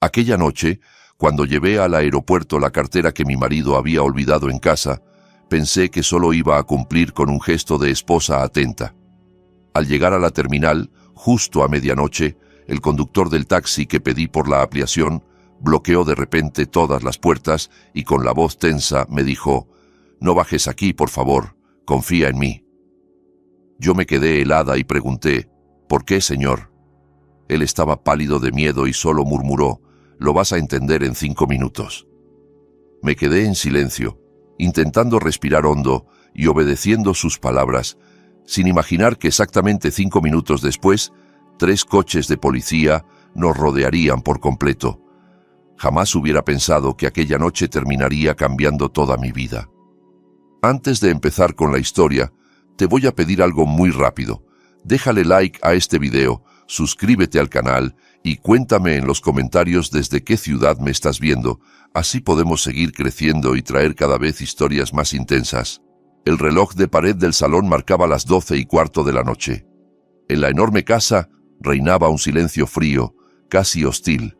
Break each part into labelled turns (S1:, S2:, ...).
S1: Aquella noche, cuando llevé al aeropuerto la cartera que mi marido había olvidado en casa, pensé que solo iba a cumplir con un gesto de esposa atenta. Al llegar a la terminal, justo a medianoche, el conductor del taxi que pedí por la ampliación bloqueó de repente todas las puertas y con la voz tensa me dijo: «No bajes aquí, por favor, confía en mí». Yo me quedé helada y pregunté: «¿Por qué, señor?». Él estaba pálido de miedo y solo murmuró: «Lo vas a entender en 5 minutos». Me quedé en silencio, intentando respirar hondo y obedeciendo sus palabras, sin imaginar que exactamente 5 minutos después, 3 coches de policía nos rodearían por completo. Jamás hubiera pensado que aquella noche terminaría cambiando toda mi vida. Antes de empezar con la historia, te voy a pedir algo muy rápido. Déjale like a este video, suscríbete al canal y cuéntame en los comentarios desde qué ciudad me estás viendo. Así podemos seguir creciendo y traer cada vez historias más intensas. El reloj de pared del salón marcaba las 12:15 de la noche. En la enorme casa reinaba un silencio frío, casi hostil.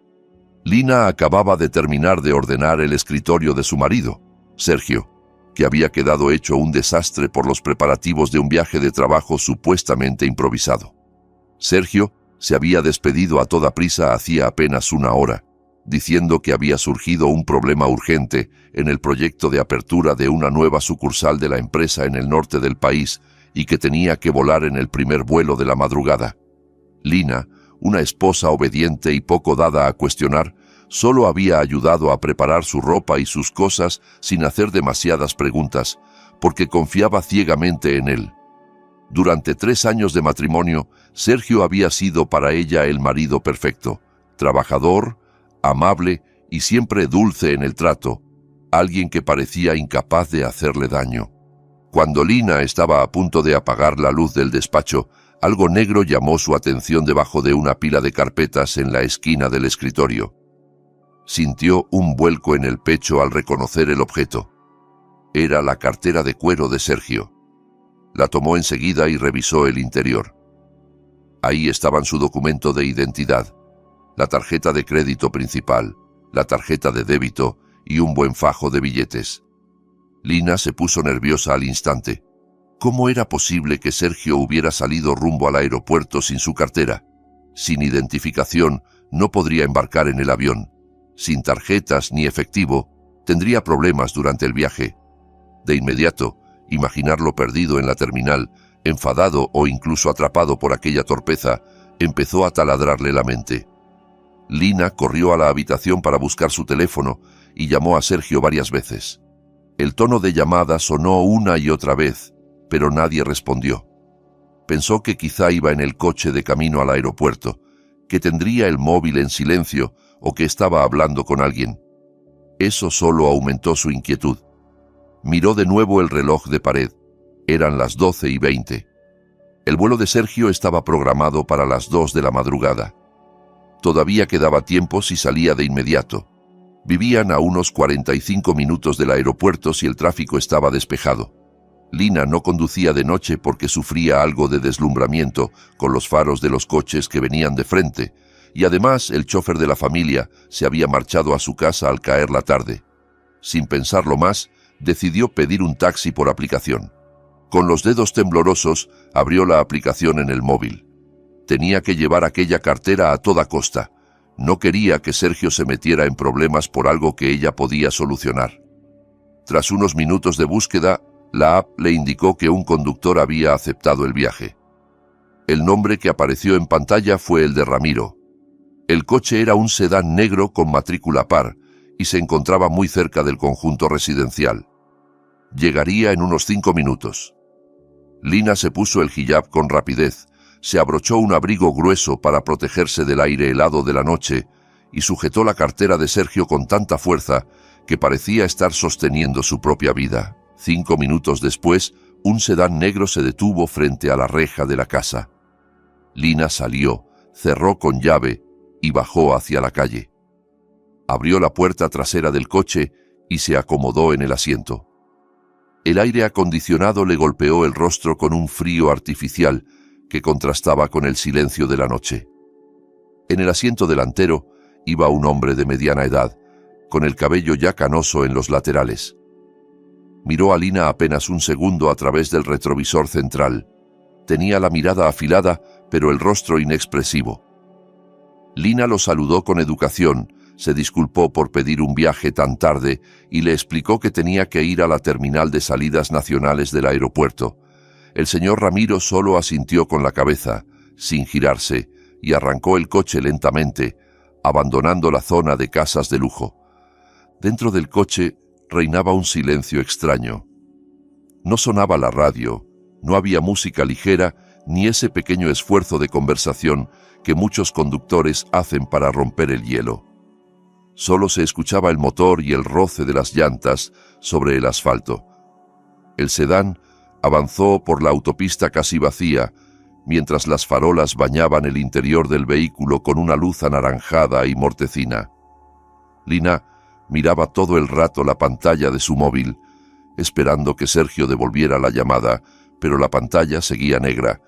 S1: Lina acababa de terminar de ordenar el escritorio de su marido, Sergio, que había quedado hecho un desastre por los preparativos de un viaje de trabajo supuestamente improvisado. Sergio se había despedido a toda prisa hacía apenas una hora, diciendo que había surgido un problema urgente en el proyecto de apertura de una nueva sucursal de la empresa en el norte del país y que tenía que volar en el primer vuelo de la madrugada. Lina, una esposa obediente y poco dada a cuestionar, solo había ayudado a preparar su ropa y sus cosas sin hacer demasiadas preguntas, porque confiaba ciegamente en él. Durante 3 años de matrimonio, Sergio había sido para ella el marido perfecto, trabajador, amable y siempre dulce en el trato, alguien que parecía incapaz de hacerle daño. Cuando Lina estaba a punto de apagar la luz del despacho, algo negro llamó su atención debajo de una pila de carpetas en la esquina del escritorio. Sintió un vuelco en el pecho al reconocer el objeto. Era la cartera de cuero de Sergio. La tomó enseguida y revisó el interior. Ahí estaban su documento de identidad, la tarjeta de crédito principal, la tarjeta de débito y un buen fajo de billetes. Lina se puso nerviosa al instante. ¿Cómo era posible que Sergio hubiera salido rumbo al aeropuerto sin su cartera? Sin identificación, no podría embarcar en el avión. Sin tarjetas ni efectivo, tendría problemas durante el viaje. De inmediato, imaginarlo perdido en la terminal, enfadado o incluso atrapado por aquella torpeza, empezó a taladrarle la mente. Lina corrió a la habitación para buscar su teléfono y llamó a Sergio varias veces. El tono de llamada sonó una y otra vez, pero nadie respondió. Pensó que quizá iba en el coche de camino al aeropuerto, que tendría el móvil en silencio o que estaba hablando con alguien. Eso solo aumentó su inquietud. Miró de nuevo el reloj de pared. Eran las 12:20. El vuelo de Sergio estaba programado para las 2 de la madrugada. Todavía quedaba tiempo si salía de inmediato. Vivían a unos 45 minutos del aeropuerto si el tráfico estaba despejado. Lina no conducía de noche porque sufría algo de deslumbramiento con los faros de los coches que venían de frente, y además el chofer de la familia se había marchado a su casa al caer la tarde. Sin pensarlo más, decidió pedir un taxi por aplicación. Con los dedos temblorosos, abrió la aplicación en el móvil. Tenía que llevar aquella cartera a toda costa. No quería que Sergio se metiera en problemas por algo que ella podía solucionar. Tras unos minutos de búsqueda, la app le indicó que un conductor había aceptado el viaje. El nombre que apareció en pantalla fue el de Ramiro. El coche era un sedán negro con matrícula par y se encontraba muy cerca del conjunto residencial. Llegaría en unos 5 minutos. Lina se puso el hijab con rapidez, se abrochó un abrigo grueso para protegerse del aire helado de la noche y sujetó la cartera de Sergio con tanta fuerza que parecía estar sosteniendo su propia vida. 5 minutos después, un sedán negro se detuvo frente a la reja de la casa. Lina salió, cerró con llave y bajó hacia la calle. Abrió la puerta trasera del coche y se acomodó en el asiento. El aire acondicionado le golpeó el rostro con un frío artificial que contrastaba con el silencio de la noche. En el asiento delantero, iba un hombre de mediana edad, con el cabello ya canoso en los laterales. Miró a Lina apenas un segundo a través del retrovisor central. Tenía la mirada afilada, pero el rostro inexpresivo. Lina lo saludó con educación, se disculpó por pedir un viaje tan tarde y le explicó que tenía que ir a la terminal de salidas nacionales del aeropuerto. El señor Ramiro solo asintió con la cabeza, sin girarse, y arrancó el coche lentamente, abandonando la zona de casas de lujo. Dentro del coche reinaba un silencio extraño. No sonaba la radio, no había música ligera ni ese pequeño esfuerzo de conversación que muchos conductores hacen para romper el hielo. Solo se escuchaba el motor y el roce de las llantas sobre el asfalto. El sedán avanzó por la autopista casi vacía, mientras las farolas bañaban el interior del vehículo con una luz anaranjada y mortecina. Lina miraba todo el rato la pantalla de su móvil, esperando que Sergio devolviera la llamada, pero la pantalla seguía negra.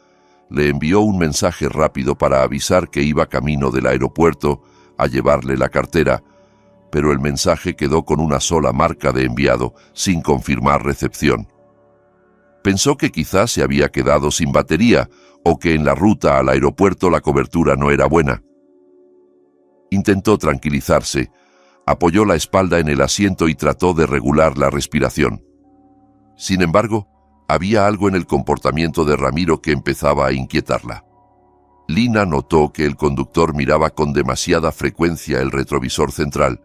S1: Le envió un mensaje rápido para avisar que iba camino del aeropuerto a llevarle la cartera, pero el mensaje quedó con una sola marca de enviado, sin confirmar recepción. Pensó que quizás se había quedado sin batería o que en la ruta al aeropuerto la cobertura no era buena. Intentó tranquilizarse, apoyó la espalda en el asiento y trató de regular la respiración. Sin embargo, había algo en el comportamiento de Ramiro que empezaba a inquietarla. Lina notó que el conductor miraba con demasiada frecuencia el retrovisor central,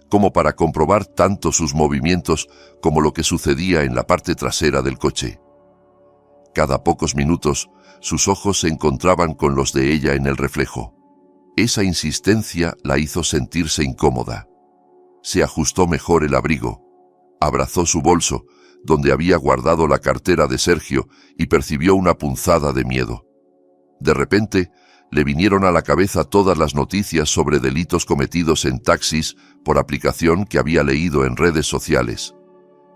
S1: como para comprobar tanto sus movimientos como lo que sucedía en la parte trasera del coche. Cada pocos minutos, sus ojos se encontraban con los de ella en el reflejo. Esa insistencia la hizo sentirse incómoda. Se ajustó mejor el abrigo, abrazó su bolso, donde había guardado la cartera de Sergio, y percibió una punzada de miedo. De repente, le vinieron a la cabeza todas las noticias sobre delitos cometidos en taxis por aplicación que había leído en redes sociales.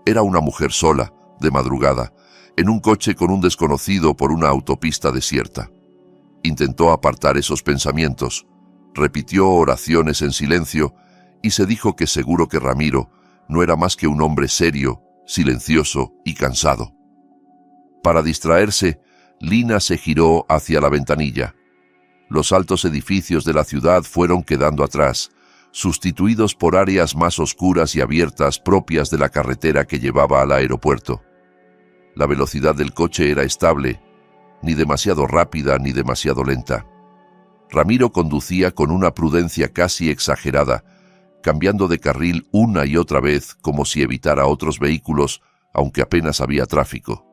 S1: Era una mujer sola, de madrugada, en un coche con un desconocido por una autopista desierta. Intentó apartar esos pensamientos, repitió oraciones en silencio y se dijo que seguro que Ramiro no era más que un hombre serio, silencioso y cansado. Para distraerse, Lina se giró hacia la ventanilla. Los altos edificios de la ciudad fueron quedando atrás, sustituidos por áreas más oscuras y abiertas propias de la carretera que llevaba al aeropuerto. La velocidad del coche era estable, ni demasiado rápida ni demasiado lenta. Ramiro conducía con una prudencia casi exagerada, cambiando de carril una y otra vez como si evitara otros vehículos, aunque apenas había tráfico.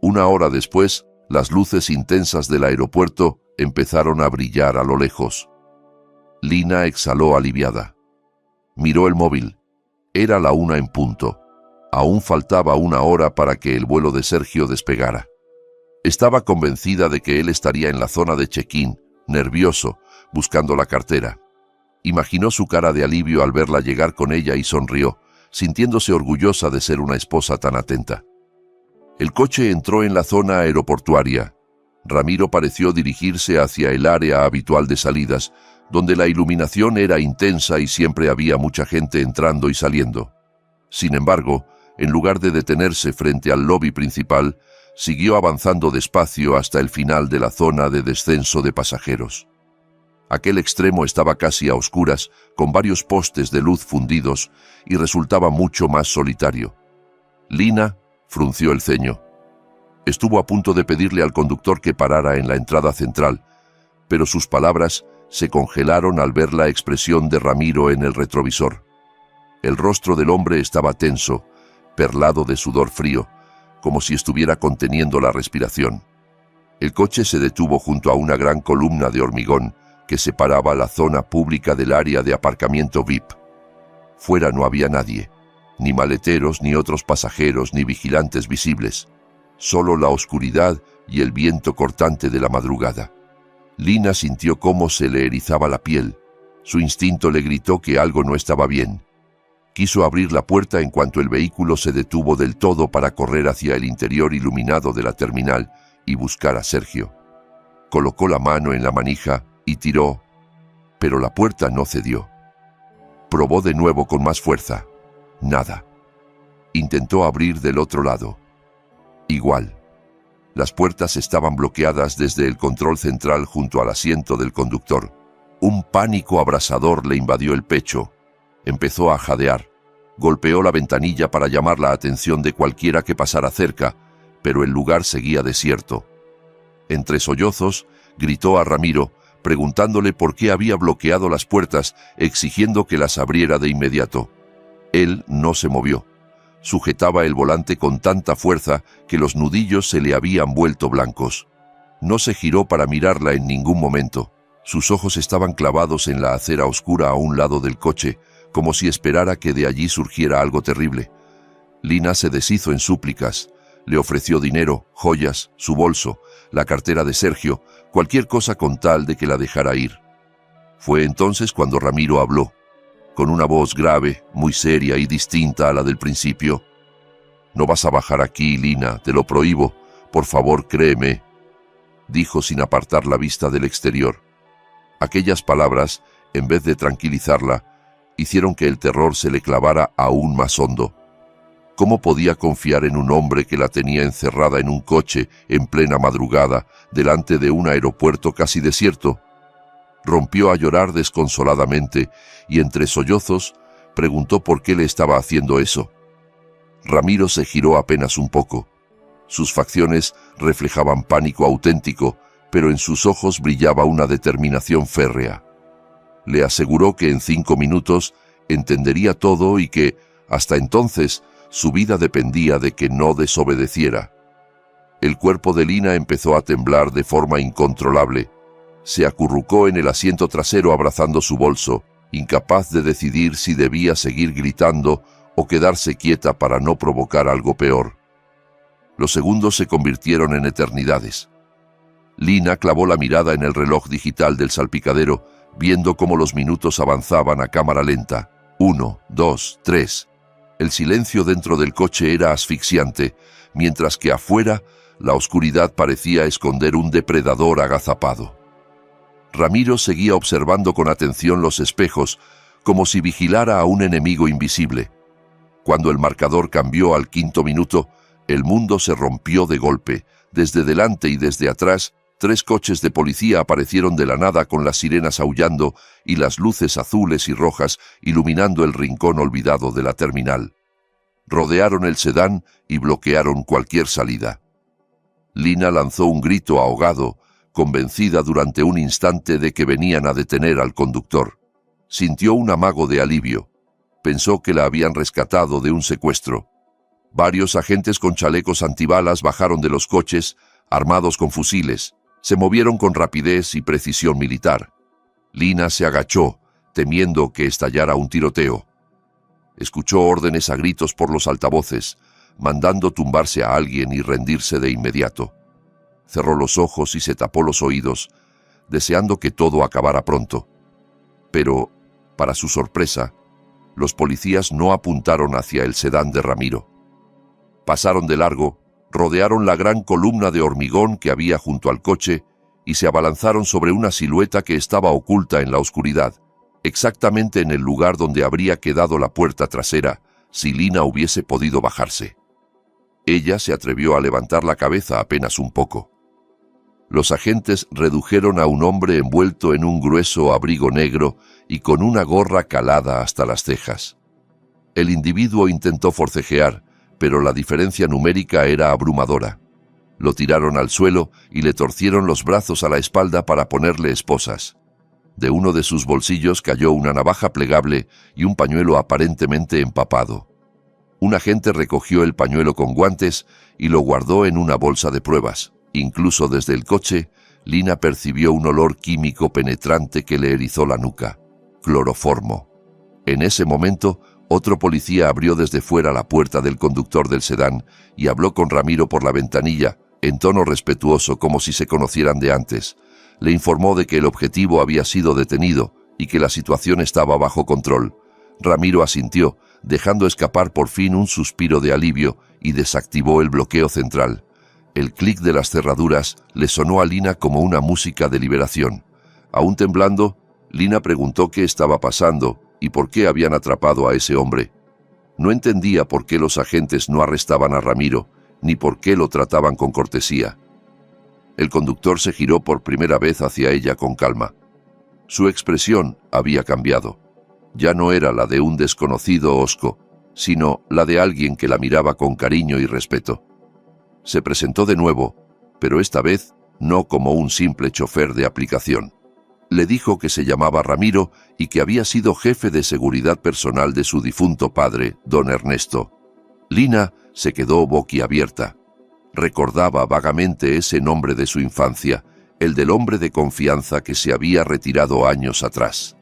S1: Una hora después, las luces intensas del aeropuerto empezaron a brillar a lo lejos. Lina exhaló aliviada. Miró el móvil. Era la 1 en punto. Aún faltaba una hora para que el vuelo de Sergio despegara. Estaba convencida de que él estaría en la zona de check-in, nervioso, buscando la cartera. Imaginó su cara de alivio al verla llegar con ella y sonrió, sintiéndose orgullosa de ser una esposa tan atenta. El coche entró en la zona aeroportuaria. Ramiro pareció dirigirse hacia el área habitual de salidas, donde la iluminación era intensa y siempre había mucha gente entrando y saliendo. Sin embargo, en lugar de detenerse frente al lobby principal, siguió avanzando despacio hasta el final de la zona de descenso de pasajeros. Aquel extremo estaba casi a oscuras, con varios postes de luz fundidos, y resultaba mucho más solitario. Lina frunció el ceño. Estuvo a punto de pedirle al conductor que parara en la entrada central, pero sus palabras se congelaron al ver la expresión de Ramiro en el retrovisor. El rostro del hombre estaba tenso, perlado de sudor frío, como si estuviera conteniendo la respiración. El coche se detuvo junto a una gran columna de hormigón que separaba la zona pública del área de aparcamiento VIP. Fuera no había nadie, ni maleteros, ni otros pasajeros, ni vigilantes visibles. Solo la oscuridad y el viento cortante de la madrugada. Lina sintió cómo se le erizaba la piel. Su instinto le gritó que algo no estaba bien. Quiso abrir la puerta en cuanto el vehículo se detuvo del todo para correr hacia el interior iluminado de la terminal y buscar a Sergio. Colocó la mano en la manija y tiró. pero la puerta no cedió. Probó de nuevo con más fuerza. Nada. Intentó abrir del otro lado. Igual. Las puertas estaban bloqueadas desde el control central junto al asiento del conductor. Un pánico abrasador le invadió el pecho. Empezó a jadear. Golpeó la ventanilla para llamar la atención de cualquiera que pasara cerca, pero el lugar seguía desierto. Entre sollozos, gritó a Ramiro, preguntándole por qué había bloqueado las puertas, exigiendo que las abriera de inmediato. Él no se movió. Sujetaba el volante con tanta fuerza que los nudillos se le habían vuelto blancos. No se giró para mirarla en ningún momento. Sus ojos estaban clavados en la acera oscura a un lado del coche, como si esperara que de allí surgiera algo terrible. Lina se deshizo en súplicas. Le ofreció dinero, joyas, su bolso, la cartera de Sergio, cualquier cosa con tal de que la dejara ir. Fue entonces cuando Ramiro habló, con una voz grave, muy seria y distinta a la del principio. «No vas a bajar aquí, Lina, te lo prohíbo. Por favor, créeme», dijo sin apartar la vista del exterior. Aquellas palabras, en vez de tranquilizarla, hicieron que el terror se le clavara aún más hondo. ¿Cómo podía confiar en un hombre que la tenía encerrada en un coche en plena madrugada, delante de un aeropuerto casi desierto? Rompió a llorar desconsoladamente y entre sollozos preguntó por qué le estaba haciendo eso. Ramiro se giró apenas un poco. Sus facciones reflejaban pánico auténtico, pero en sus ojos brillaba una determinación férrea. Le aseguró que en 5 minutos entendería todo y que, hasta entonces, su vida dependía de que no desobedeciera. El cuerpo de Lina empezó a temblar de forma incontrolable. Se acurrucó en el asiento trasero abrazando su bolso, incapaz de decidir si debía seguir gritando o quedarse quieta para no provocar algo peor. Los segundos se convirtieron en eternidades. Lina clavó la mirada en el reloj digital del salpicadero, viendo cómo los minutos avanzaban a cámara lenta. 1, 2, 3. El silencio dentro del coche era asfixiante, mientras que afuera la oscuridad parecía esconder un depredador agazapado. Ramiro seguía observando con atención los espejos, como si vigilara a un enemigo invisible. Cuando el marcador cambió al 5º minuto, el mundo se rompió de golpe. Desde delante y desde atrás, 3 coches de policía aparecieron de la nada con las sirenas aullando y las luces azules y rojas iluminando el rincón olvidado de la terminal. Rodearon el sedán y bloquearon cualquier salida. Lina lanzó un grito ahogado, convencida durante un instante de que venían a detener al conductor. Sintió un amago de alivio. Pensó que la habían rescatado de un secuestro. Varios agentes con chalecos antibalas bajaron de los coches, armados con fusiles. Se movieron con rapidez y precisión militar. Lina se agachó, temiendo que estallara un tiroteo. Escuchó órdenes a gritos por los altavoces, mandando tumbarse a alguien y rendirse de inmediato. Cerró los ojos y se tapó los oídos, deseando que todo acabara pronto. Pero, para su sorpresa, los policías no apuntaron hacia el sedán de Ramiro. Pasaron de largo, rodearon la gran columna de hormigón que había junto al coche y se abalanzaron sobre una silueta que estaba oculta en la oscuridad, exactamente en el lugar donde habría quedado la puerta trasera si Lina hubiese podido bajarse. Ella se atrevió a levantar la cabeza apenas un poco. Los agentes redujeron a un hombre envuelto en un grueso abrigo negro y con una gorra calada hasta las cejas. El individuo intentó forcejear, pero la diferencia numérica era abrumadora. Lo tiraron al suelo y le torcieron los brazos a la espalda para ponerle esposas. De uno de sus bolsillos cayó una navaja plegable y un pañuelo aparentemente empapado. Un agente recogió el pañuelo con guantes y lo guardó en una bolsa de pruebas. Incluso desde el coche, Lina percibió un olor químico penetrante que le erizó la nuca. Cloroformo. En ese momento, otro policía abrió desde fuera la puerta del conductor del sedán y habló con Ramiro por la ventanilla, en tono respetuoso como si se conocieran de antes. Le informó de que el objetivo había sido detenido y que la situación estaba bajo control. Ramiro asintió, dejando escapar por fin un suspiro de alivio y desactivó el bloqueo central. El clic de las cerraduras le sonó a Lina como una música de liberación. Aún temblando, Lina preguntó qué estaba pasando y por qué habían atrapado a ese hombre. No entendía por qué los agentes no arrestaban a Ramiro, ni por qué lo trataban con cortesía. El conductor se giró por primera vez hacia ella con calma. Su expresión había cambiado. Ya no era la de un desconocido hosco, sino la de alguien que la miraba con cariño y respeto. Se presentó de nuevo, pero esta vez no como un simple chofer de aplicación. Le dijo que se llamaba Ramiro y que había sido jefe de seguridad personal de su difunto padre, don Ernesto. Lina se quedó boquiabierta. Recordaba vagamente ese nombre de su infancia, el del hombre de confianza que se había retirado años atrás.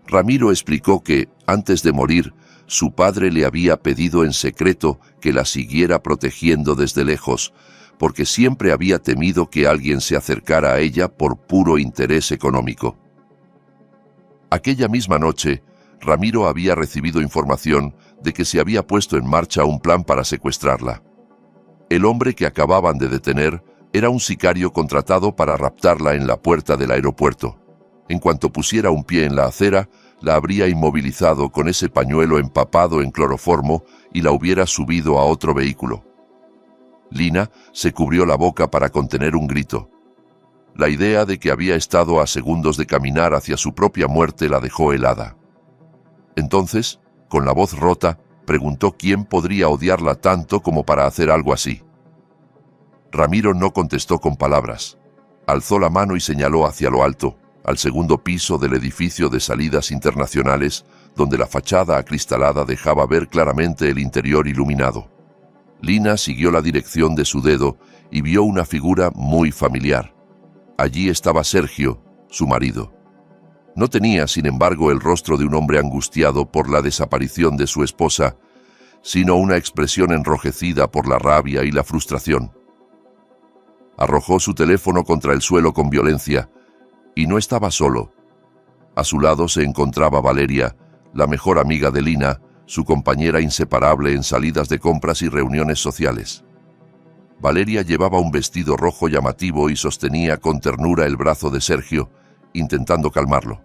S1: Ramiro explicó que, antes de morir, su padre le había pedido en secreto que la siguiera protegiendo desde lejos, porque siempre había temido que alguien se acercara a ella por puro interés económico. Aquella misma noche, Ramiro había recibido información de que se había puesto en marcha un plan para secuestrarla. El hombre que acababan de detener era un sicario contratado para raptarla en la puerta del aeropuerto. En cuanto pusiera un pie en la acera, la habría inmovilizado con ese pañuelo empapado en cloroformo y la hubiera subido a otro vehículo. Lina se cubrió la boca para contener un grito. La idea de que había estado a segundos de caminar hacia su propia muerte la dejó helada. Entonces, con la voz rota, preguntó quién podría odiarla tanto como para hacer algo así. Ramiro no contestó con palabras. Alzó la mano y señaló hacia lo alto, al segundo piso del edificio de salidas internacionales, donde la fachada acristalada dejaba ver claramente el interior iluminado. Lina siguió la dirección de su dedo y vio una figura muy familiar. Allí estaba Sergio, su marido. No tenía, sin embargo, el rostro de un hombre angustiado por la desaparición de su esposa, sino una expresión enrojecida por la rabia y la frustración. Arrojó su teléfono contra el suelo con violencia, y no estaba solo. A su lado se encontraba Valeria, la mejor amiga de Lina, su compañera inseparable en salidas de compras y reuniones sociales. Valeria llevaba un vestido rojo llamativo y sostenía con ternura el brazo de Sergio, intentando calmarlo.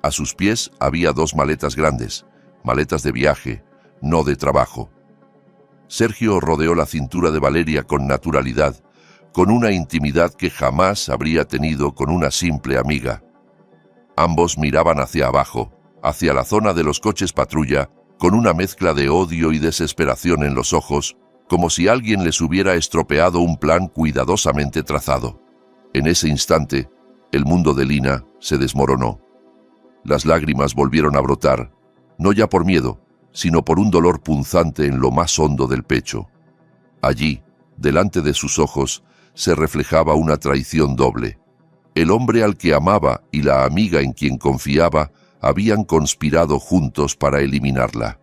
S1: A sus pies había dos maletas grandes, maletas de viaje, no de trabajo. Sergio rodeó la cintura de Valeria con naturalidad, con una intimidad que jamás habría tenido con una simple amiga. Ambos miraban hacia abajo, hacia la zona de los coches patrulla, con una mezcla de odio y desesperación en los ojos, como si alguien les hubiera estropeado un plan cuidadosamente trazado. En ese instante, el mundo de Lina se desmoronó. Las lágrimas volvieron a brotar, no ya por miedo, sino por un dolor punzante en lo más hondo del pecho. Allí, delante de sus ojos, se reflejaba una traición doble. El hombre al que amaba y la amiga en quien confiaba habían conspirado juntos para eliminarla.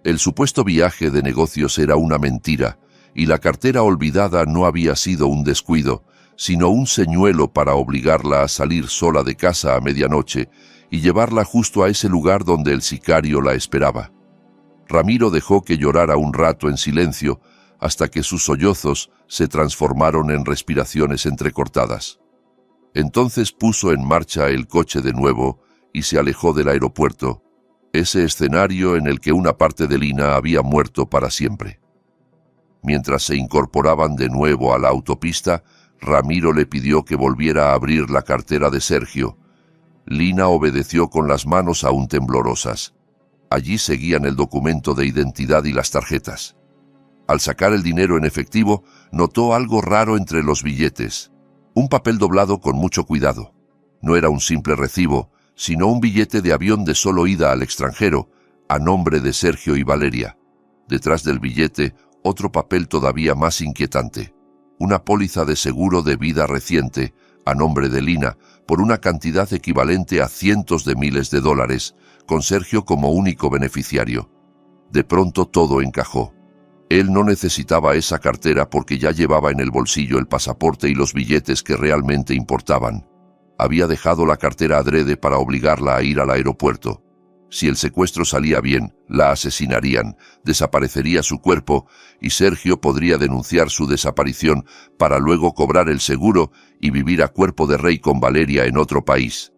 S1: El supuesto viaje de negocios era una mentira, y la cartera olvidada no había sido un descuido, sino un señuelo para obligarla a salir sola de casa a medianoche y llevarla justo a ese lugar donde el sicario la esperaba. Ramiro dejó que llorara un rato en silencio, hasta que sus sollozos se transformaron en respiraciones entrecortadas. Entonces puso en marcha el coche de nuevo y se alejó del aeropuerto, ese escenario en el que una parte de Lina había muerto para siempre. Mientras se incorporaban de nuevo a la autopista, Ramiro le pidió que volviera a abrir la cartera de Sergio. Lina obedeció con las manos aún temblorosas. Allí seguían el documento de identidad y las tarjetas. Al sacar el dinero en efectivo, notó algo raro entre los billetes. Un papel doblado con mucho cuidado. No era un simple recibo, sino un billete de avión de solo ida al extranjero, a nombre de Sergio y Valeria. Detrás del billete, otro papel todavía más inquietante. Una póliza de seguro de vida reciente, a nombre de Lina, por una cantidad equivalente a cientos de miles de dólares, con Sergio como único beneficiario. De pronto todo encajó. Él no necesitaba esa cartera porque ya llevaba en el bolsillo el pasaporte y los billetes que realmente importaban. Había dejado la cartera adrede para obligarla a ir al aeropuerto. Si el secuestro salía bien, la asesinarían, desaparecería su cuerpo y Sergio podría denunciar su desaparición para luego cobrar el seguro y vivir a cuerpo de rey con Valeria en otro país.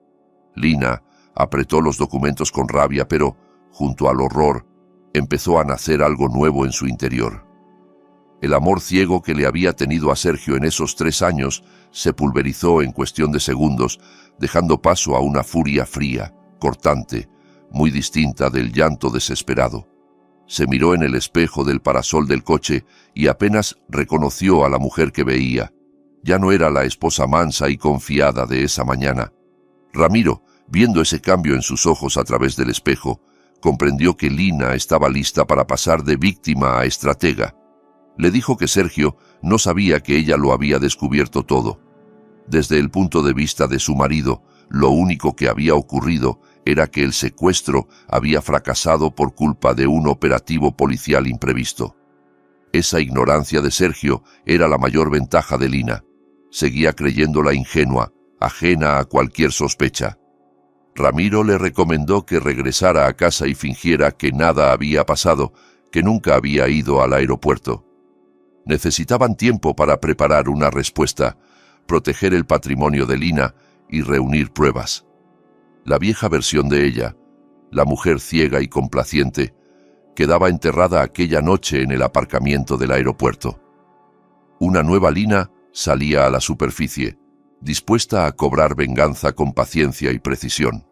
S1: Lina apretó los documentos con rabia, pero, junto al horror, empezó a nacer algo nuevo en su interior. El amor ciego que le había tenido a Sergio en esos 3 años se pulverizó en cuestión de segundos, dejando paso a una furia fría, cortante, muy distinta del llanto desesperado. Se miró en el espejo del parasol del coche y apenas reconoció a la mujer que veía. Ya no era la esposa mansa y confiada de esa mañana. Ramiro, viendo ese cambio en sus ojos a través del espejo, comprendió que Lina estaba lista para pasar de víctima a estratega. Le dijo que Sergio no sabía que ella lo había descubierto todo. Desde el punto de vista de su marido, lo único que había ocurrido era que el secuestro había fracasado por culpa de un operativo policial imprevisto. Esa ignorancia de Sergio era la mayor ventaja de Lina. Seguía creyéndola ingenua, ajena a cualquier sospecha. Ramiro le recomendó que regresara a casa y fingiera que nada había pasado, que nunca había ido al aeropuerto. Necesitaban tiempo para preparar una respuesta, proteger el patrimonio de Lina y reunir pruebas. La vieja versión de ella, la mujer ciega y complaciente, quedaba enterrada aquella noche en el aparcamiento del aeropuerto. Una nueva Lina salía a la superficie, dispuesta a cobrar venganza con paciencia y precisión.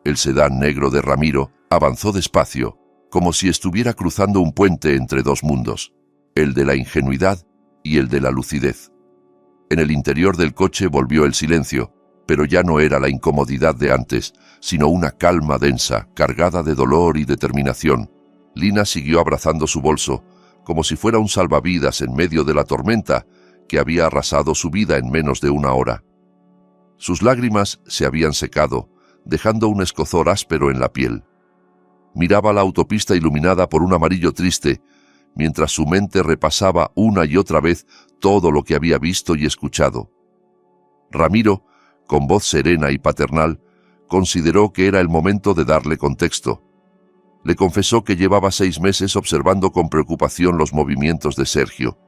S1: El sedán negro de Ramiro avanzó despacio, como si estuviera cruzando un puente entre 2 mundos, el de la ingenuidad y el de la lucidez. En el interior del coche volvió el silencio, pero ya no era la incomodidad de antes, sino una calma densa, cargada de dolor y determinación. Lina siguió abrazando su bolso, como si fuera un salvavidas en medio de la tormenta que había arrasado su vida en menos de 1 hora. Sus lágrimas se habían secado, dejando un escozor áspero en la piel. Miraba la autopista iluminada por un amarillo triste, mientras su mente repasaba una y otra vez todo lo que había visto y escuchado. Ramiro, con voz serena y paternal, consideró que era el momento de darle contexto. Le confesó que llevaba 6 meses observando con preocupación los movimientos de Sergio.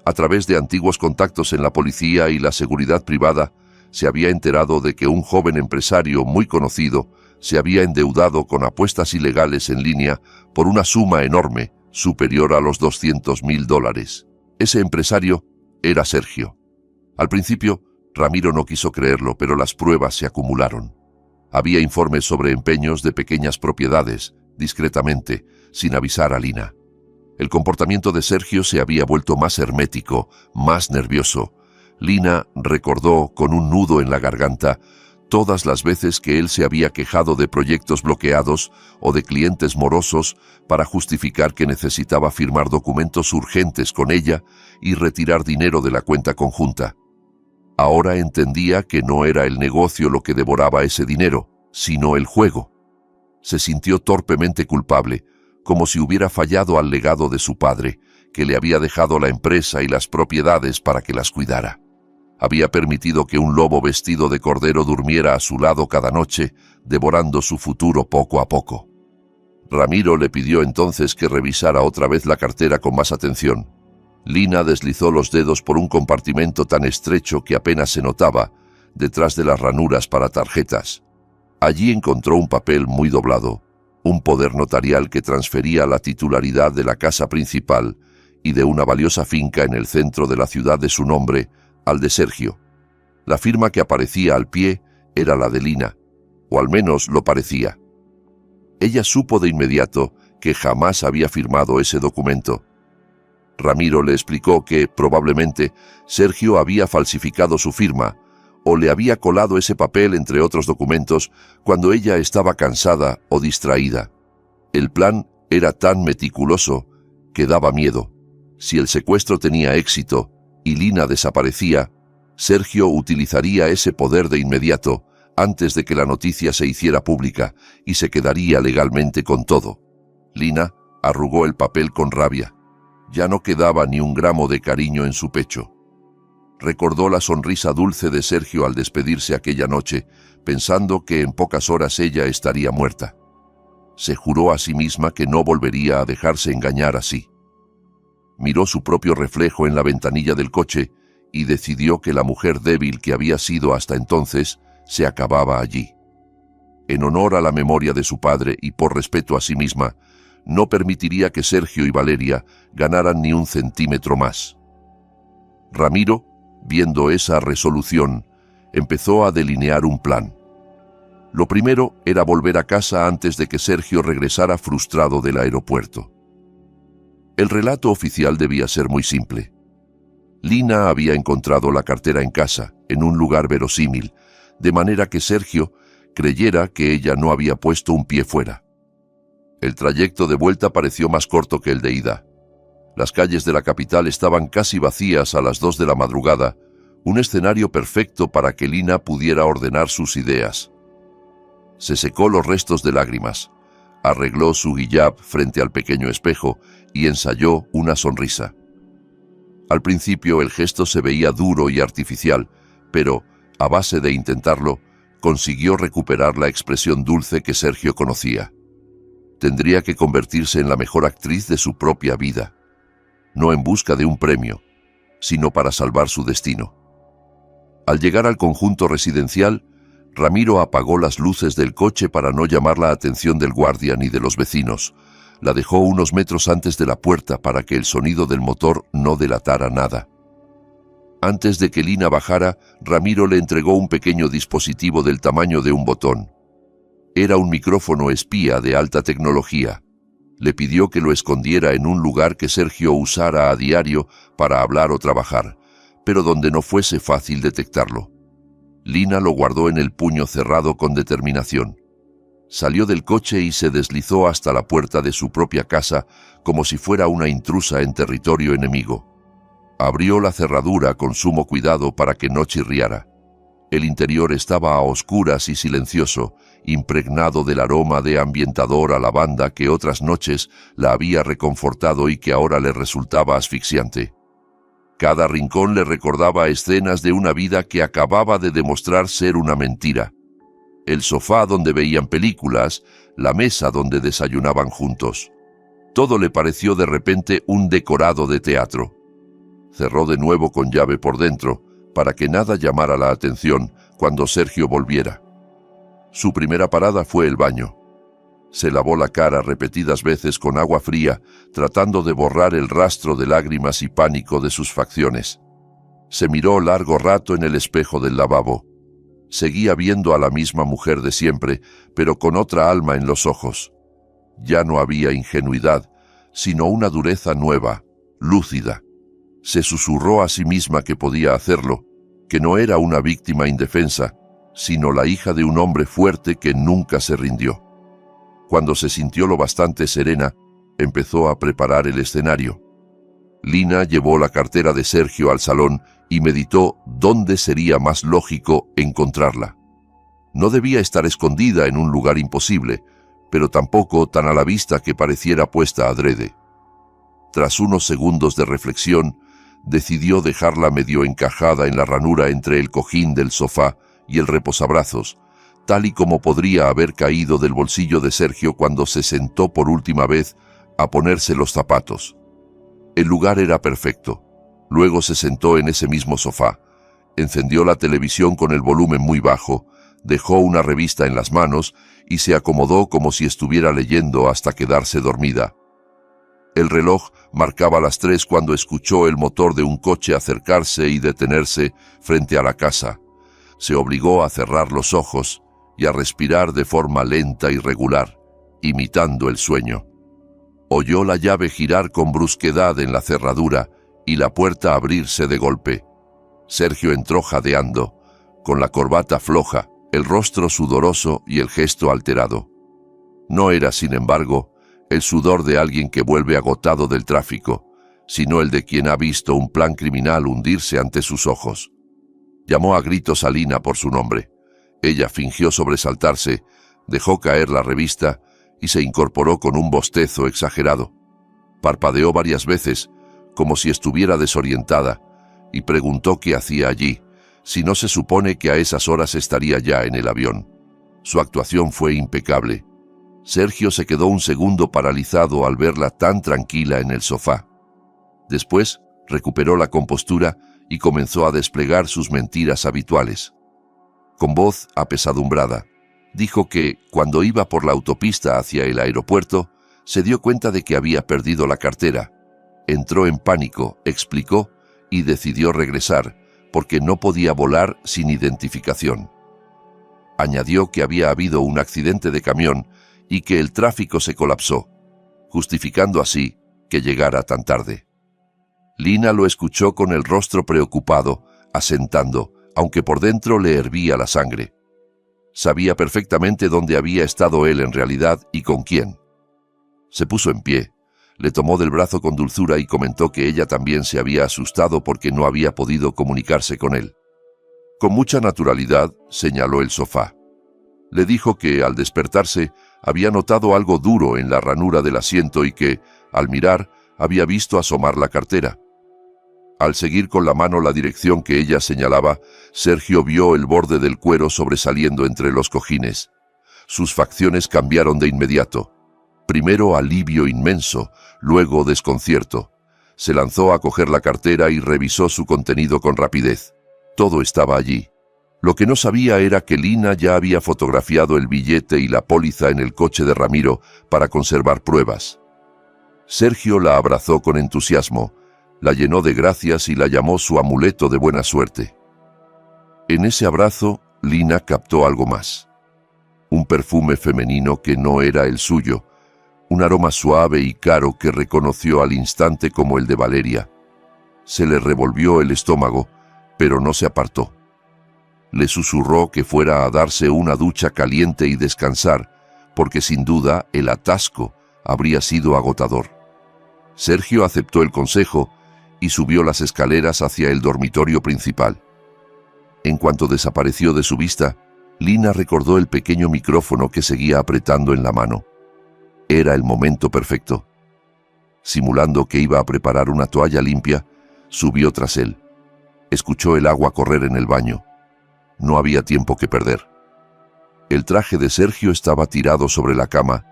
S1: A través de antiguos contactos en la policía y la seguridad privada, se había enterado de que un joven empresario muy conocido se había endeudado con apuestas ilegales en línea por una suma enorme, superior a los $200.000. Ese empresario era Sergio. Al principio, Ramiro no quiso creerlo, pero las pruebas se acumularon. Había informes sobre empeños de pequeñas propiedades, discretamente, sin avisar a Lina. El comportamiento de Sergio se había vuelto más hermético, más nervioso. Lina recordó, con un nudo en la garganta, todas las veces que él se había quejado de proyectos bloqueados o de clientes morosos para justificar que necesitaba firmar documentos urgentes con ella y retirar dinero de la cuenta conjunta. Ahora entendía que no era el negocio lo que devoraba ese dinero, sino el juego. Se sintió torpemente culpable, como si hubiera fallado al legado de su padre, que le había dejado la empresa y las propiedades para que las cuidara. Había permitido que un lobo vestido de cordero durmiera a su lado cada noche, devorando su futuro poco a poco. Ramiro le pidió entonces que revisara otra vez la cartera con más atención. Lina deslizó los dedos por un compartimento tan estrecho que apenas se notaba, detrás de las ranuras para tarjetas. Allí encontró un papel muy doblado, un poder notarial que transfería la titularidad de la casa principal y de una valiosa finca en el centro de la ciudad de su nombre, al de Sergio. La firma que aparecía al pie era la de Lina, o al menos lo parecía. Ella supo de inmediato que jamás había firmado ese documento. Ramiro le explicó que, probablemente, Sergio había falsificado su firma, o le había colado ese papel entre otros documentos cuando ella estaba cansada o distraída. El plan era tan meticuloso que daba miedo. Si el secuestro tenía éxito y Lina desaparecía, Sergio utilizaría ese poder de inmediato antes de que la noticia se hiciera pública y se quedaría legalmente con todo. Lina arrugó el papel con rabia. Ya no quedaba ni un gramo de cariño en su pecho. Recordó la sonrisa dulce de Sergio al despedirse aquella noche, pensando que en pocas horas ella estaría muerta. Se juró a sí misma que no volvería a dejarse engañar así. Miró su propio reflejo en la ventanilla del coche y decidió que la mujer débil que había sido hasta entonces se acababa allí. en honor a la memoria de su padre y por respeto a sí misma, no permitiría que Sergio y Valeria ganaran ni un centímetro más. Ramiro, viendo esa resolución, empezó a delinear un plan. Lo primero era volver a casa antes de que Sergio regresara frustrado del aeropuerto. El relato oficial debía ser muy simple. Lina había encontrado la cartera en casa, en un lugar verosímil, de manera que Sergio creyera que ella no había puesto un pie fuera. El trayecto de vuelta pareció más corto que el de ida. Las calles de la capital estaban casi vacías a las 2 de la madrugada, un escenario perfecto para que Lina pudiera ordenar sus ideas. Se secó los restos de lágrimas, arregló su hijab frente al pequeño espejo y ensayó una sonrisa. Al principio el gesto se veía duro y artificial, pero, a base de intentarlo, consiguió recuperar la expresión dulce que Sergio conocía. Tendría que convertirse en la mejor actriz de su propia vida, no en busca de un premio, sino para salvar su destino. Al llegar al conjunto residencial, Ramiro apagó las luces del coche para no llamar la atención del guardia ni de los vecinos. La dejó unos metros antes de la puerta para que el sonido del motor no delatara nada. Antes de que Lina bajara, Ramiro le entregó un pequeño dispositivo del tamaño de un botón. Era un micrófono espía de alta tecnología. Le pidió que lo escondiera en un lugar que Sergio usara a diario para hablar o trabajar, pero donde no fuese fácil detectarlo. Lina lo guardó en el puño cerrado con determinación. Salió del coche y se deslizó hasta la puerta de su propia casa como si fuera una intrusa en territorio enemigo. Abrió la cerradura con sumo cuidado para que no chirriara. El interior estaba a oscuras y silencioso, impregnado del aroma de ambientador a lavanda que otras noches la había reconfortado y que ahora le resultaba asfixiante. Cada rincón le recordaba escenas de una vida que acababa de demostrar ser una mentira. El sofá donde veían películas, la mesa donde desayunaban juntos. Todo le pareció de repente un decorado de teatro. Cerró de nuevo con llave por dentro, para que nada llamara la atención cuando Sergio volviera. Su primera parada fue el baño. Se lavó la cara repetidas veces con agua fría, tratando de borrar el rastro de lágrimas y pánico de sus facciones. Se miró largo rato en el espejo del lavabo. Seguía viendo a la misma mujer de siempre, pero con otra alma en los ojos. Ya no había ingenuidad, sino una dureza nueva, lúcida. Se susurró a sí misma que podía hacerlo, que no era una víctima indefensa, sino la hija de un hombre fuerte que nunca se rindió. Cuando se sintió lo bastante serena, empezó a preparar el escenario. Lina llevó la cartera de Sergio al salón y meditó dónde sería más lógico encontrarla. No debía estar escondida en un lugar imposible, pero tampoco tan a la vista que pareciera puesta adrede. Tras unos segundos de reflexión, decidió dejarla medio encajada en la ranura entre el cojín del sofá y el reposabrazos, tal y como podría haber caído del bolsillo de Sergio cuando se sentó por última vez a ponerse los zapatos. El lugar era perfecto. Luego se sentó en ese mismo sofá, encendió la televisión con el volumen muy bajo, dejó una revista en las manos y se acomodó como si estuviera leyendo hasta quedarse dormida. El reloj marcaba las 3 cuando escuchó el motor de un coche acercarse y detenerse frente a la casa. Se obligó a cerrar los ojos y a respirar de forma lenta y regular, imitando el sueño. Oyó la llave girar con brusquedad en la cerradura y la puerta abrirse de golpe. Sergio entró jadeando, con la corbata floja, el rostro sudoroso y el gesto alterado. No era, sin embargo, el sudor de alguien que vuelve agotado del tráfico, sino el de quien ha visto un plan criminal hundirse ante sus ojos. Llamó a gritos a Lina por su nombre. Ella fingió sobresaltarse, dejó caer la revista y se incorporó con un bostezo exagerado. Parpadeó varias veces, como si estuviera desorientada, y preguntó qué hacía allí, si no se supone que a esas horas estaría ya en el avión. Su actuación fue impecable. Sergio se quedó un segundo paralizado al verla tan tranquila en el sofá. Después recuperó la compostura y comenzó a desplegar sus mentiras habituales. Con voz apesadumbrada, Dijo que, cuando iba por la autopista hacia el aeropuerto, se dio cuenta de que había perdido la cartera. Entró en pánico, explicó, y decidió regresar, porque no podía volar sin identificación. Añadió que había habido un accidente de camión y que el tráfico se colapsó, justificando así que llegara tan tarde. Lina lo escuchó con el rostro preocupado, asentando, aunque por dentro le hervía la sangre. Sabía perfectamente dónde había estado él en realidad y con quién. Se puso en pie, le tomó del brazo con dulzura y comentó que ella también se había asustado porque no había podido comunicarse con él. Con mucha naturalidad señaló el sofá. Le dijo que, al despertarse, había notado algo duro en la ranura del asiento y que, al mirar, había visto asomar la cartera. Al seguir con la mano la dirección que ella señalaba, Sergio vio el borde del cuero sobresaliendo entre los cojines. Sus facciones cambiaron de inmediato. Primero alivio inmenso, luego desconcierto. Se lanzó a coger la cartera y revisó su contenido con rapidez. Todo estaba allí. Lo que no sabía era que Lina ya había fotografiado el billete y la póliza en el coche de Ramiro para conservar pruebas. Sergio la abrazó con entusiasmo, la llenó de gracias y la llamó su amuleto de buena suerte. En ese abrazo, Lina captó algo más. Un perfume femenino que no era el suyo, un aroma suave y caro que reconoció al instante como el de Valeria. Se le revolvió el estómago, pero no se apartó. Le susurró que fuera a darse una ducha caliente y descansar, porque sin duda el atasco habría sido agotador. Sergio aceptó el consejo y subió las escaleras hacia el dormitorio principal. En cuanto desapareció de su vista, Lina recordó el pequeño micrófono que seguía apretando en la mano. Era el momento perfecto. Simulando que iba a preparar una toalla limpia, subió tras él. Escuchó el agua correr en el baño. No había tiempo que perder. El traje de Sergio estaba tirado sobre la cama,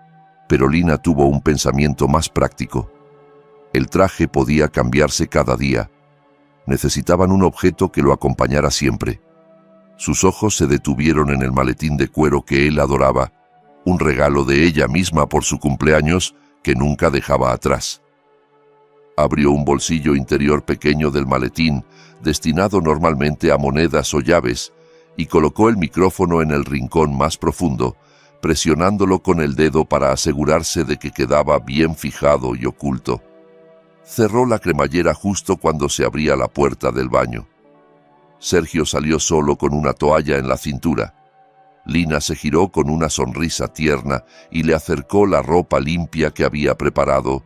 S1: pero Lina tuvo un pensamiento más práctico. El traje podía cambiarse cada día. Necesitaban un objeto que lo acompañara siempre. Sus ojos se detuvieron en el maletín de cuero que él adoraba, un regalo de ella misma por su cumpleaños que nunca dejaba atrás. Abrió un bolsillo interior pequeño del maletín, destinado normalmente a monedas o llaves, y colocó el micrófono en el rincón más profundo, presionándolo con el dedo para asegurarse de que quedaba bien fijado y oculto. Cerró la cremallera justo cuando se abría la puerta del baño. Sergio salió solo con una toalla en la cintura. Lina se giró con una sonrisa tierna y le acercó la ropa limpia que había preparado,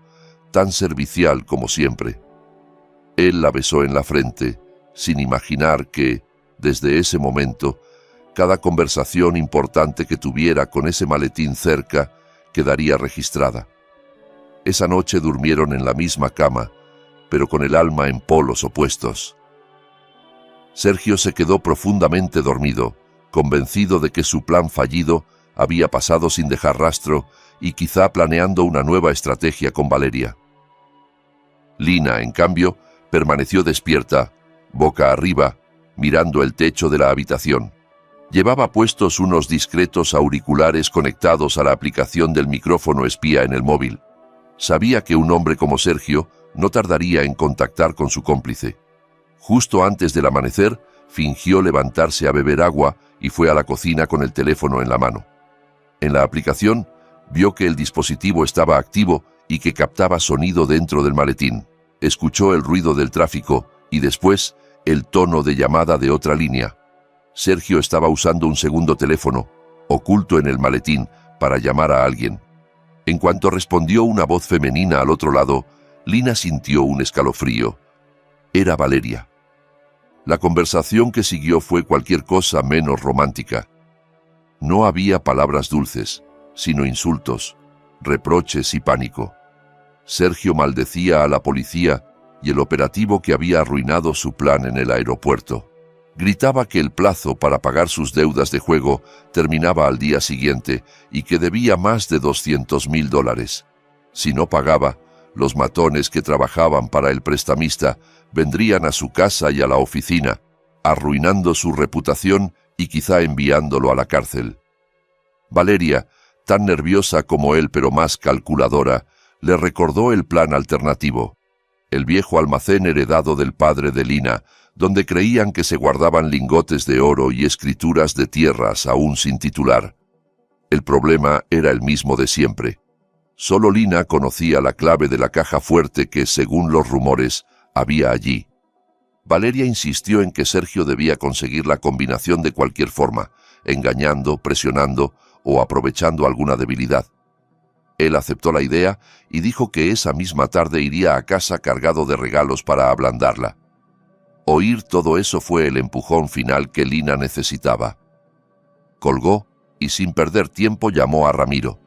S1: tan servicial como siempre. Él la besó en la frente, sin imaginar que, desde ese momento, cada conversación importante que tuviera con ese maletín cerca quedaría registrada. Esa noche durmieron en la misma cama, pero con el alma en polos opuestos. Sergio se quedó profundamente dormido, convencido de que su plan fallido había pasado sin dejar rastro y quizá planeando una nueva estrategia con Valeria. Lina, en cambio, permaneció despierta, boca arriba, mirando el techo de la habitación. Llevaba puestos unos discretos auriculares conectados a la aplicación del micrófono espía en el móvil. Sabía que un hombre como Sergio no tardaría en contactar con su cómplice. Justo antes del amanecer, fingió levantarse a beber agua y fue a la cocina con el teléfono en la mano. En la aplicación, vio que el dispositivo estaba activo y que captaba sonido dentro del maletín. Escuchó el ruido del tráfico y después el tono de llamada de otra línea. Sergio estaba usando un segundo teléfono, oculto en el maletín, para llamar a alguien. En cuanto respondió una voz femenina al otro lado, Lina sintió un escalofrío. Era Valeria. La conversación que siguió fue cualquier cosa menos romántica. No había palabras dulces, sino insultos, reproches y pánico. Sergio maldecía a la policía y el operativo que había arruinado su plan en el aeropuerto. Gritaba que el plazo para pagar sus deudas de juego terminaba al día siguiente y que debía más de $200,000. Si no pagaba, los matones que trabajaban para el prestamista vendrían a su casa y a la oficina, arruinando su reputación y quizá enviándolo a la cárcel. Valeria, tan nerviosa como él pero más calculadora, le recordó el plan alternativo, el viejo almacén heredado del padre de Lina, donde creían que se guardaban lingotes de oro y escrituras de tierras aún sin titular. El problema era el mismo de siempre. Solo Lina conocía la clave de la caja fuerte que, según los rumores, había allí. Valeria insistió en que Sergio debía conseguir la combinación de cualquier forma, engañando, presionando o aprovechando alguna debilidad. Él aceptó la idea y dijo que esa misma tarde iría a casa cargado de regalos para ablandarla. Oír todo eso fue el empujón final que Lina necesitaba. Colgó y sin perder tiempo llamó a Ramiro.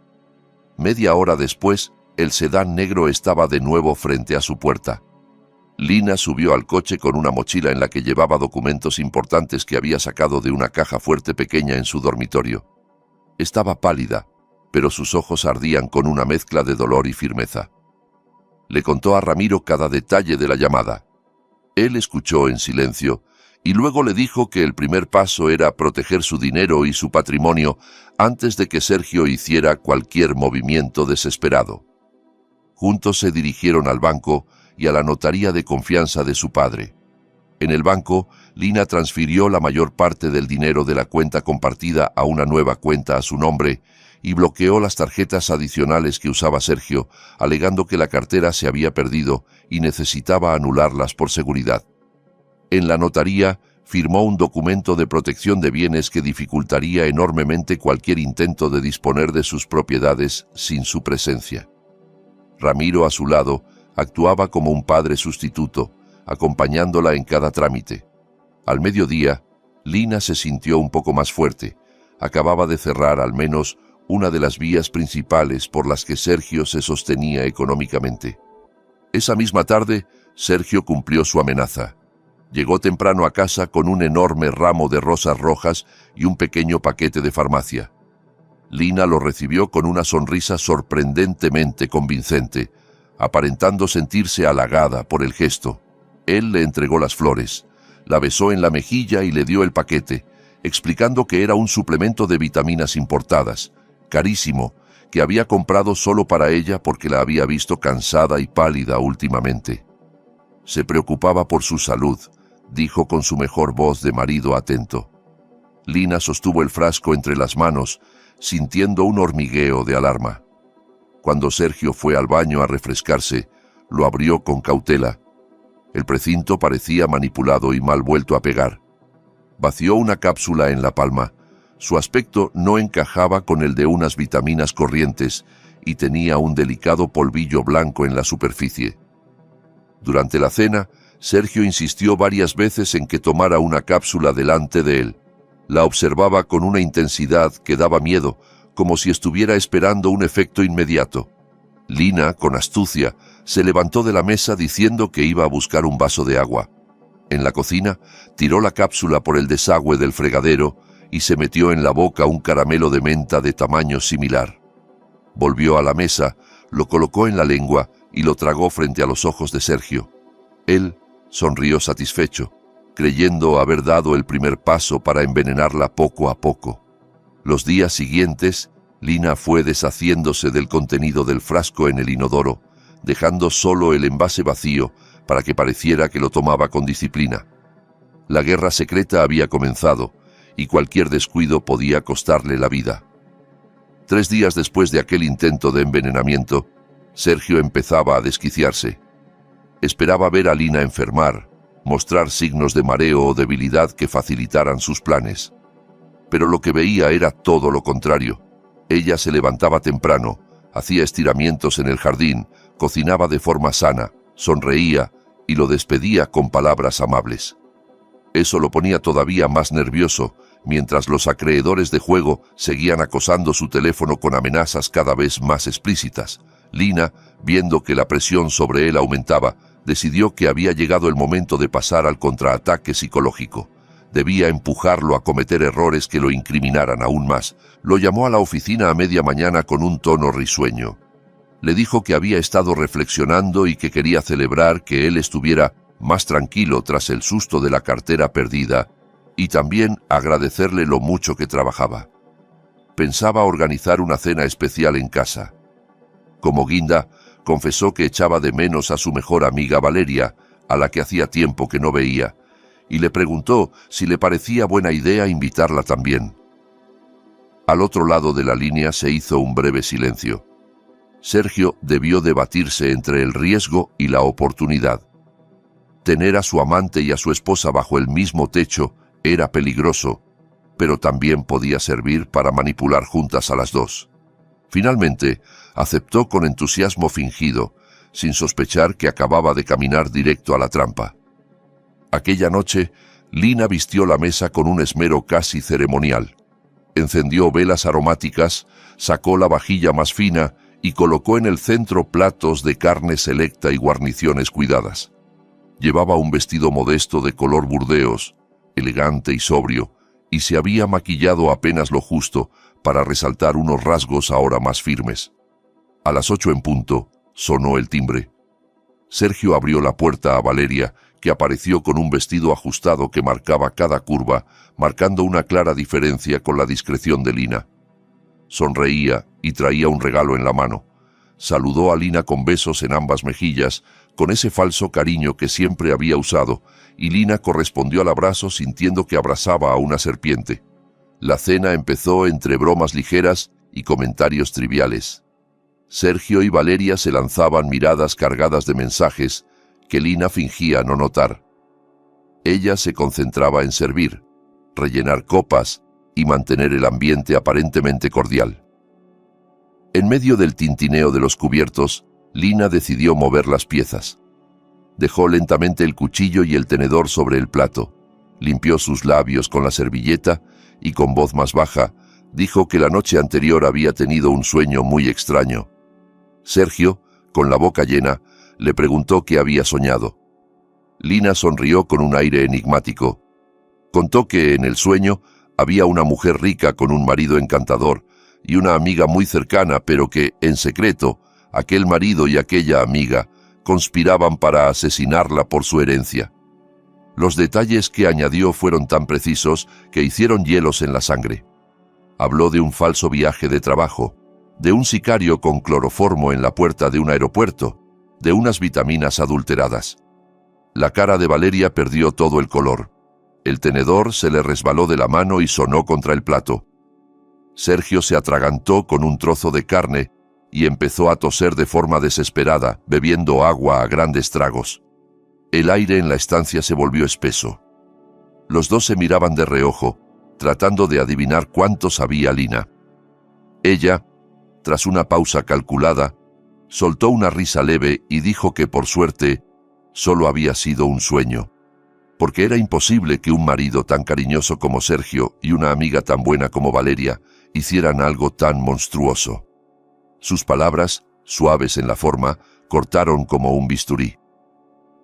S1: Media hora después, el sedán negro estaba de nuevo frente a su puerta. Lina subió al coche con una mochila en la que llevaba documentos importantes que había sacado de una caja fuerte pequeña en su dormitorio. Estaba pálida, pero sus ojos ardían con una mezcla de dolor y firmeza. Le contó a Ramiro cada detalle de la llamada. Él escuchó en silencio y luego le dijo que el primer paso era proteger su dinero y su patrimonio antes de que Sergio hiciera cualquier movimiento desesperado. Juntos se dirigieron al banco y a la notaría de confianza de su padre. En el banco, Lina transfirió la mayor parte del dinero de la cuenta compartida a una nueva cuenta a su nombre y bloqueó las tarjetas adicionales que usaba Sergio, alegando que la cartera se había perdido y necesitaba anularlas por seguridad. En la notaría, firmó un documento de protección de bienes que dificultaría enormemente cualquier intento de disponer de sus propiedades sin su presencia. Ramiro, a su lado, actuaba como un padre sustituto, acompañándola en cada trámite. Al mediodía, Lina se sintió un poco más fuerte. Acababa de cerrar al menos una de las vías principales por las que Sergio se sostenía económicamente. Esa misma tarde, Sergio cumplió su amenaza. Llegó temprano a casa con un enorme ramo de rosas rojas y un pequeño paquete de farmacia. Lina lo recibió con una sonrisa sorprendentemente convincente, aparentando sentirse halagada por el gesto. Él le entregó las flores, la besó en la mejilla y le dio el paquete, explicando que era un suplemento de vitaminas importadas, carísimo, que había comprado solo para ella porque la había visto cansada y pálida últimamente. Se preocupaba por su salud, dijo con su mejor voz de marido atento. Lina sostuvo el frasco entre las manos, sintiendo un hormigueo de alarma. Cuando Sergio fue al baño a refrescarse, lo abrió con cautela. El precinto parecía manipulado y mal vuelto a pegar. Vació una cápsula en la palma. Su aspecto no encajaba con el de unas vitaminas corrientes y tenía un delicado polvillo blanco en la superficie. Durante la cena, Sergio insistió varias veces en que tomara una cápsula delante de él. La observaba con una intensidad que daba miedo, como si estuviera esperando un efecto inmediato. Lina, con astucia, se levantó de la mesa diciendo que iba a buscar un vaso de agua. En la cocina, tiró la cápsula por el desagüe del fregadero y se metió en la boca un caramelo de menta de tamaño similar. Volvió a la mesa, lo colocó en la lengua y lo tragó frente a los ojos de Sergio. Él sonrió satisfecho, creyendo haber dado el primer paso para envenenarla poco a poco. Los días siguientes, Lina fue deshaciéndose del contenido del frasco en el inodoro, dejando solo el envase vacío para que pareciera que lo tomaba con disciplina. La guerra secreta había comenzado, y cualquier descuido podía costarle la vida. 3 días después de aquel intento de envenenamiento, Sergio empezaba a desquiciarse. Esperaba ver a Lina enfermar, mostrar signos de mareo o debilidad que facilitaran sus planes. Pero lo que veía era todo lo contrario. Ella se levantaba temprano, hacía estiramientos en el jardín, cocinaba de forma sana, sonreía y lo despedía con palabras amables. Eso lo ponía todavía más nervioso, mientras los acreedores de juego seguían acosando su teléfono con amenazas cada vez más explícitas. Lina, viendo que la presión sobre él aumentaba, decidió que había llegado el momento de pasar al contraataque psicológico. Debía empujarlo a cometer errores que lo incriminaran aún más. Lo llamó a la oficina a media mañana con un tono risueño. Le dijo que había estado reflexionando y que quería celebrar que él estuviera más tranquilo tras el susto de la cartera perdida y también agradecerle lo mucho que trabajaba. pensaba organizar una cena especial en casa. Como guinda, confesó que echaba de menos a su mejor amiga Valeria, a la que hacía tiempo que no veía, y le preguntó si le parecía buena idea invitarla también. Al otro lado de la línea se hizo un breve silencio. Sergio debió debatirse entre el riesgo y la oportunidad. Tener a su amante y a su esposa bajo el mismo techo era peligroso, pero también podía servir para manipular juntas a las dos. Finalmente, aceptó con entusiasmo fingido, sin sospechar que acababa de caminar directo a la trampa. Aquella noche, Lina vistió la mesa con un esmero casi ceremonial. Encendió velas aromáticas, sacó la vajilla más fina y colocó en el centro platos de carne selecta y guarniciones cuidadas. Llevaba un vestido modesto de color burdeos, elegante y sobrio, y se había maquillado apenas lo justo para resaltar unos rasgos ahora más firmes. A las 8 en punto, sonó el timbre. Sergio abrió la puerta a Valeria, que apareció con un vestido ajustado que marcaba cada curva, marcando una clara diferencia con la discreción de Lina. Sonreía y traía un regalo en la mano. Saludó a Lina con besos en ambas mejillas, con ese falso cariño que siempre había usado, y Lina correspondió al abrazo sintiendo que abrazaba a una serpiente. La cena empezó entre bromas ligeras y comentarios triviales. Sergio y Valeria se lanzaban miradas cargadas de mensajes que Lina fingía no notar. Ella se concentraba en servir, rellenar copas y mantener el ambiente aparentemente cordial. En medio del tintineo de los cubiertos, Lina decidió mover las piezas. Dejó lentamente el cuchillo y el tenedor sobre el plato, limpió sus labios con la servilleta y con voz más baja dijo que la noche anterior había tenido un sueño muy extraño. Sergio, con la boca llena, le preguntó qué había soñado. Lina sonrió con un aire enigmático. Contó que en el sueño había una mujer rica con un marido encantador y una amiga muy cercana, pero que, en secreto, aquel marido y aquella amiga conspiraban para asesinarla por su herencia. Los detalles que añadió fueron tan precisos que hicieron hielos en la sangre. Habló de un falso viaje de trabajo, de un sicario con cloroformo en la puerta de un aeropuerto, de unas vitaminas adulteradas. La cara de Valeria perdió todo el color. El tenedor se le resbaló de la mano y sonó contra el plato. Sergio se atragantó con un trozo de carne y empezó a toser de forma desesperada, bebiendo agua a grandes tragos. El aire en la estancia se volvió espeso. Los dos se miraban de reojo, tratando de adivinar cuánto sabía Lina. Ella, tras una pausa calculada, soltó una risa leve y dijo que, por suerte, solo había sido un sueño, porque era imposible que un marido tan cariñoso como Sergio y una amiga tan buena como Valeria hicieran algo tan monstruoso. Sus palabras, suaves en la forma, cortaron como un bisturí.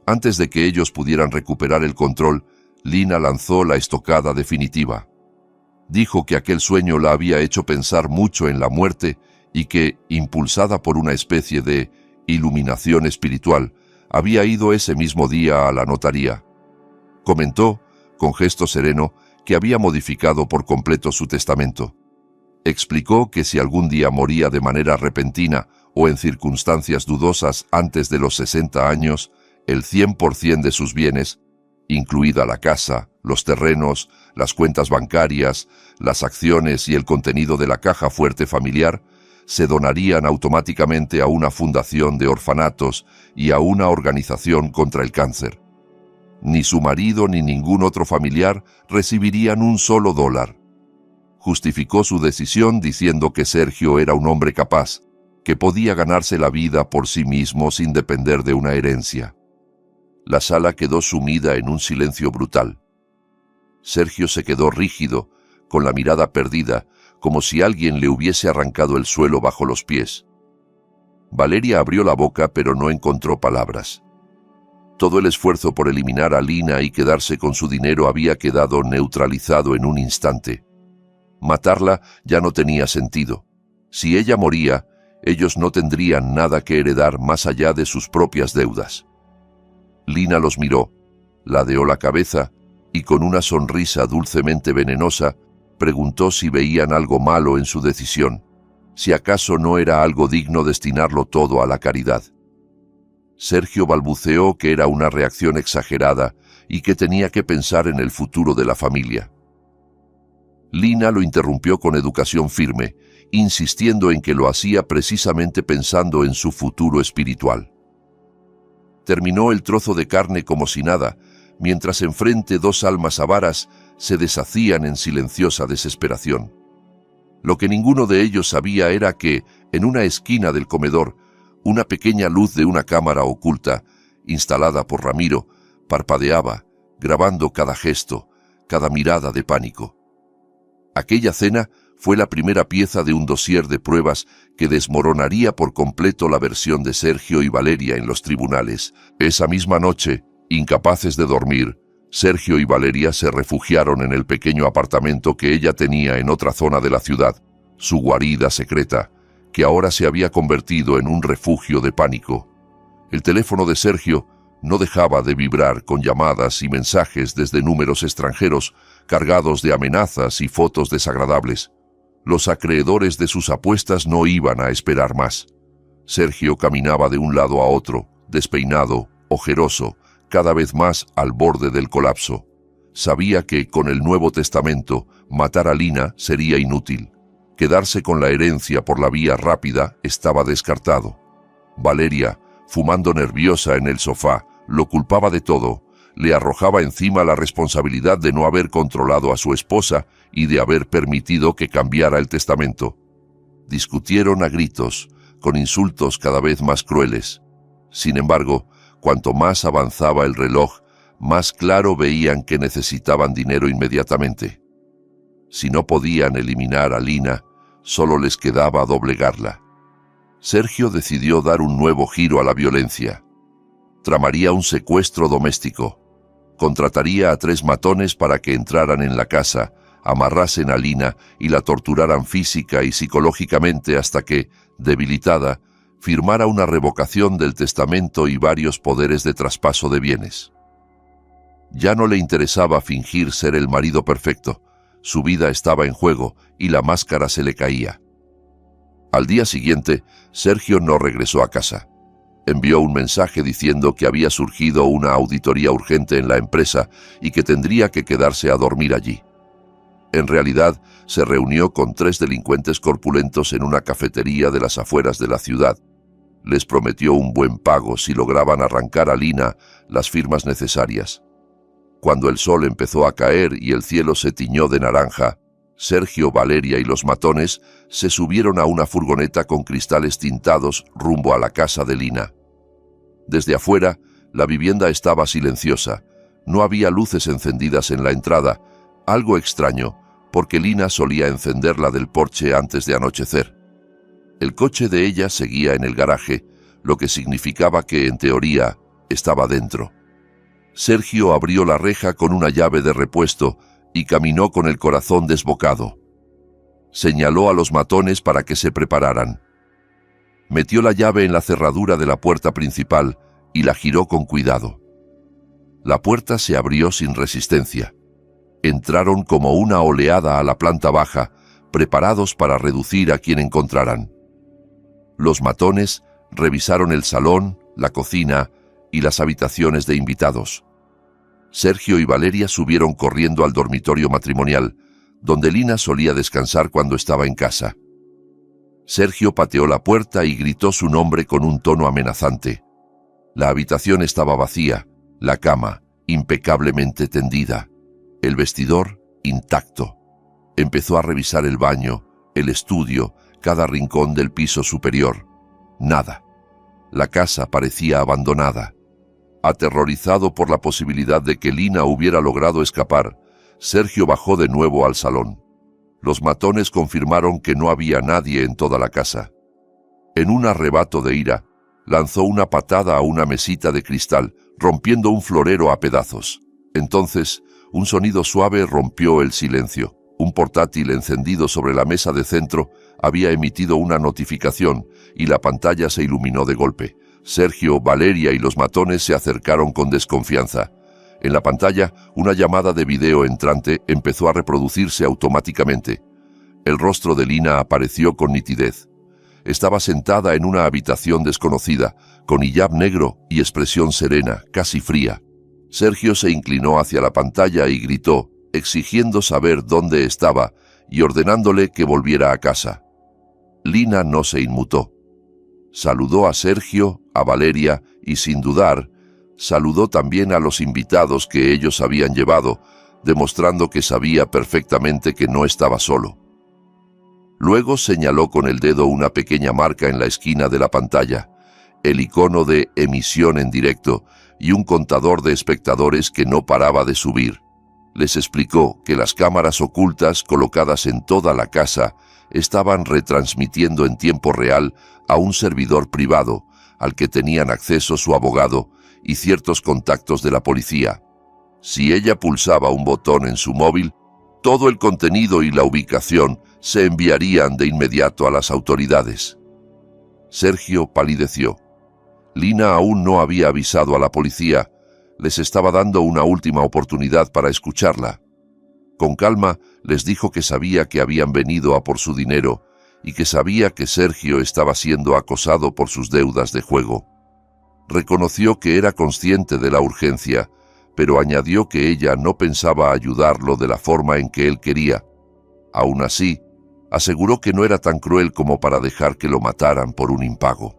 S1: Antes de que ellos pudieran recuperar el control, Lina lanzó la estocada definitiva. Dijo que aquel sueño la había hecho pensar mucho en la muerte y que, impulsada por una especie de iluminación espiritual, había ido ese mismo día a la notaría. Comentó, con gesto sereno, que había modificado por completo su testamento. Explicó que si algún día moría de manera repentina o en circunstancias dudosas antes de los 60 años, el 100% de sus bienes, incluida la casa, los terrenos, las cuentas bancarias, las acciones y el contenido de la caja fuerte familiar, se donarían automáticamente a una fundación de orfanatos y a una organización contra el cáncer. Ni su marido ni ningún otro familiar recibirían un solo dólar. Justificó su decisión diciendo que Sergio era un hombre capaz, que podía ganarse la vida por sí mismo sin depender de una herencia. La sala quedó sumida en un silencio brutal. Sergio se quedó rígido, con la mirada perdida, como si alguien le hubiese arrancado el suelo bajo los pies. Valeria abrió la boca, pero no encontró palabras. Todo el esfuerzo por eliminar a Lina y quedarse con su dinero había quedado neutralizado en un instante. Matarla ya no tenía sentido. Si ella moría, ellos no tendrían nada que heredar más allá de sus propias deudas. Lina los miró, ladeó la cabeza y con una sonrisa dulcemente venenosa preguntó si veían algo malo en su decisión, si acaso no era algo digno destinarlo todo a la caridad. Sergio balbuceó que era una reacción exagerada y que tenía que pensar en el futuro de la familia. Lina lo interrumpió con educación firme, insistiendo en que lo hacía precisamente pensando en su futuro espiritual. Terminó el trozo de carne como si nada, mientras enfrente dos almas avaras se deshacían en silenciosa desesperación. Lo que ninguno de ellos sabía era que, en una esquina del comedor, una pequeña luz de una cámara oculta, instalada por Ramiro, parpadeaba, grabando cada gesto, cada mirada de pánico. Aquella cena fue la primera pieza de un dossier de pruebas que desmoronaría por completo la versión de Sergio y Valeria en los tribunales. Esa misma noche, incapaces de dormir, Sergio y Valeria se refugiaron en el pequeño apartamento que ella tenía en otra zona de la ciudad, su guarida secreta, que ahora se había convertido en un refugio de pánico. El teléfono de Sergio no dejaba de vibrar con llamadas y mensajes desde números extranjeros cargados de amenazas y fotos desagradables. Los acreedores de sus apuestas no iban a esperar más. Sergio caminaba de un lado a otro, despeinado, ojeroso, cada vez más al borde del colapso. Sabía que, con el Nuevo Testamento, matar a Lina sería inútil. Quedarse con la herencia por la vía rápida estaba descartado. Valeria, fumando nerviosa en el sofá, lo culpaba de todo. Le arrojaba encima la responsabilidad de no haber controlado a su esposa y de haber permitido que cambiara el testamento. Discutieron a gritos, con insultos cada vez más crueles. Sin embargo, cuanto más avanzaba el reloj, más claro veían que necesitaban dinero inmediatamente. Si no podían eliminar a Lina, solo les quedaba doblegarla. Sergio decidió dar un nuevo giro a la violencia. Tramaría un secuestro doméstico. Contrataría a 3 matones para que entraran en la casa, amarrasen a Lina y la torturaran física y psicológicamente hasta que, debilitada, firmara una revocación del testamento y varios poderes de traspaso de bienes. Ya no le interesaba fingir ser el marido perfecto. Su vida estaba en juego y la máscara se le caía. Al día siguiente, Sergio no regresó a casa. Envió un mensaje diciendo que había surgido una auditoría urgente en la empresa y que tendría que quedarse a dormir allí. En realidad, se reunió con 3 delincuentes corpulentos en una cafetería de las afueras de la ciudad. Les prometió un buen pago si lograban arrancar a Lina las firmas necesarias. Cuando el sol empezó a caer y el cielo se tiñó de naranja, Sergio, Valeria y los matones se subieron a una furgoneta con cristales tintados rumbo a la casa de Lina. Desde afuera, la vivienda estaba silenciosa. No había luces encendidas en la entrada, algo extraño, porque Lina solía encenderla del porche antes de anochecer. El coche de ella seguía en el garaje, lo que significaba que, en teoría, estaba dentro. Sergio abrió la reja con una llave de repuesto y caminó con el corazón desbocado. Señaló a los matones para que se prepararan. Metió la llave en la cerradura de la puerta principal y la giró con cuidado. La puerta se abrió sin resistencia. Entraron como una oleada a la planta baja, preparados para reducir a quien encontraran. Los matones revisaron el salón, la cocina y las habitaciones de invitados. Sergio y Valeria subieron corriendo al dormitorio matrimonial, donde Lina solía descansar cuando estaba en casa. Sergio pateó la puerta y gritó su nombre con un tono amenazante. La habitación estaba vacía, la cama impecablemente tendida, el vestidor intacto. Empezó a revisar el baño, el estudio, cada rincón del piso superior. Nada. La casa parecía abandonada. Aterrorizado por la posibilidad de que Lina hubiera logrado escapar, Sergio bajó de nuevo al salón. Los matones confirmaron que no había nadie en toda la casa. En un arrebato de ira, lanzó una patada a una mesita de cristal, rompiendo un florero a pedazos. Entonces, un sonido suave rompió el silencio. Un portátil encendido sobre la mesa de centro había emitido una notificación y la pantalla se iluminó de golpe. Sergio, Valeria y los matones se acercaron con desconfianza. En la pantalla, una llamada de video entrante empezó a reproducirse automáticamente. El rostro de Lina apareció con nitidez. Estaba sentada en una habitación desconocida, con hijab negro y expresión serena, casi fría. Sergio se inclinó hacia la pantalla y gritó, exigiendo saber dónde estaba y ordenándole que volviera a casa. Lina no se inmutó. Saludó a Sergio, a Valeria y, sin dudar, saludó también a los invitados que ellos habían llevado, demostrando que sabía perfectamente que no estaba solo. Luego señaló con el dedo una pequeña marca en la esquina de la pantalla, el icono de emisión en directo y un contador de espectadores que no paraba de subir. Les explicó que las cámaras ocultas colocadas en toda la casa estaban retransmitiendo en tiempo real a un servidor privado, al que tenían acceso su abogado y ciertos contactos de la policía. Si ella pulsaba un botón en su móvil, todo el contenido y la ubicación se enviarían de inmediato a las autoridades. Sergio palideció. Lina aún no había avisado a la policía. Les estaba dando una última oportunidad para escucharla. Con calma, les dijo que sabía que habían venido a por su dinero y que sabía que Sergio estaba siendo acosado por sus deudas de juego. Reconoció que era consciente de la urgencia, pero añadió que ella no pensaba ayudarlo de la forma en que él quería. Aún así, aseguró que no era tan cruel como para dejar que lo mataran por un impago.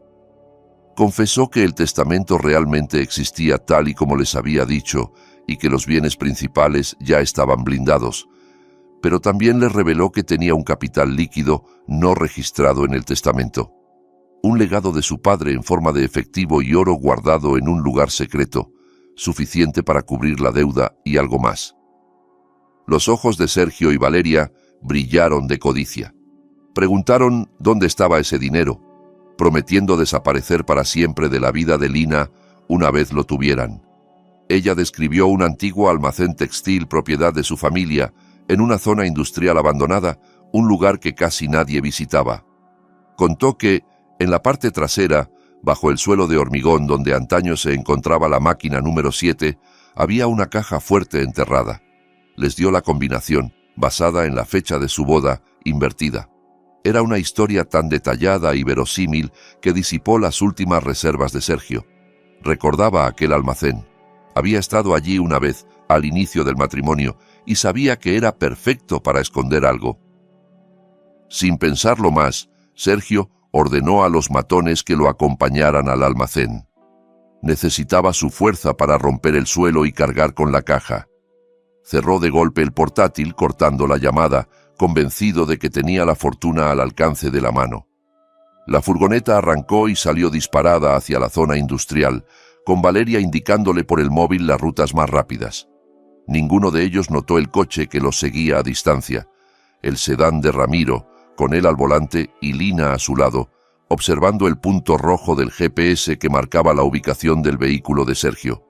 S1: Confesó que el testamento realmente existía tal y como les había dicho y que los bienes principales ya estaban blindados, pero también les reveló que tenía un capital líquido no registrado en el testamento. Un legado de su padre en forma de efectivo y oro guardado en un lugar secreto, suficiente para cubrir la deuda y algo más. Los ojos de Sergio y Valeria brillaron de codicia. Preguntaron dónde estaba ese dinero, prometiendo desaparecer para siempre de la vida de Lina una vez lo tuvieran. Ella describió un antiguo almacén textil propiedad de su familia en una zona industrial abandonada, un lugar que casi nadie visitaba. Contó que, en la parte trasera, bajo el suelo de hormigón donde antaño se encontraba la máquina número 7, había una caja fuerte enterrada. Les dio la combinación, basada en la fecha de su boda, invertida. Era una historia tan detallada y verosímil que disipó las últimas reservas de Sergio. Recordaba aquel almacén. Había estado allí una vez, al inicio del matrimonio, y sabía que era perfecto para esconder algo. Sin pensarlo más, Sergio ordenó a los matones que lo acompañaran al almacén. Necesitaba su fuerza para romper el suelo y cargar con la caja. Cerró de golpe el portátil cortando la llamada, convencido de que tenía la fortuna al alcance de la mano. La furgoneta arrancó y salió disparada hacia la zona industrial, con Valeria indicándole por el móvil las rutas más rápidas. Ninguno de ellos notó el coche que los seguía a distancia, el sedán de Ramiro, con él al volante y Lina a su lado, observando el punto rojo del GPS que marcaba la ubicación del vehículo de Sergio.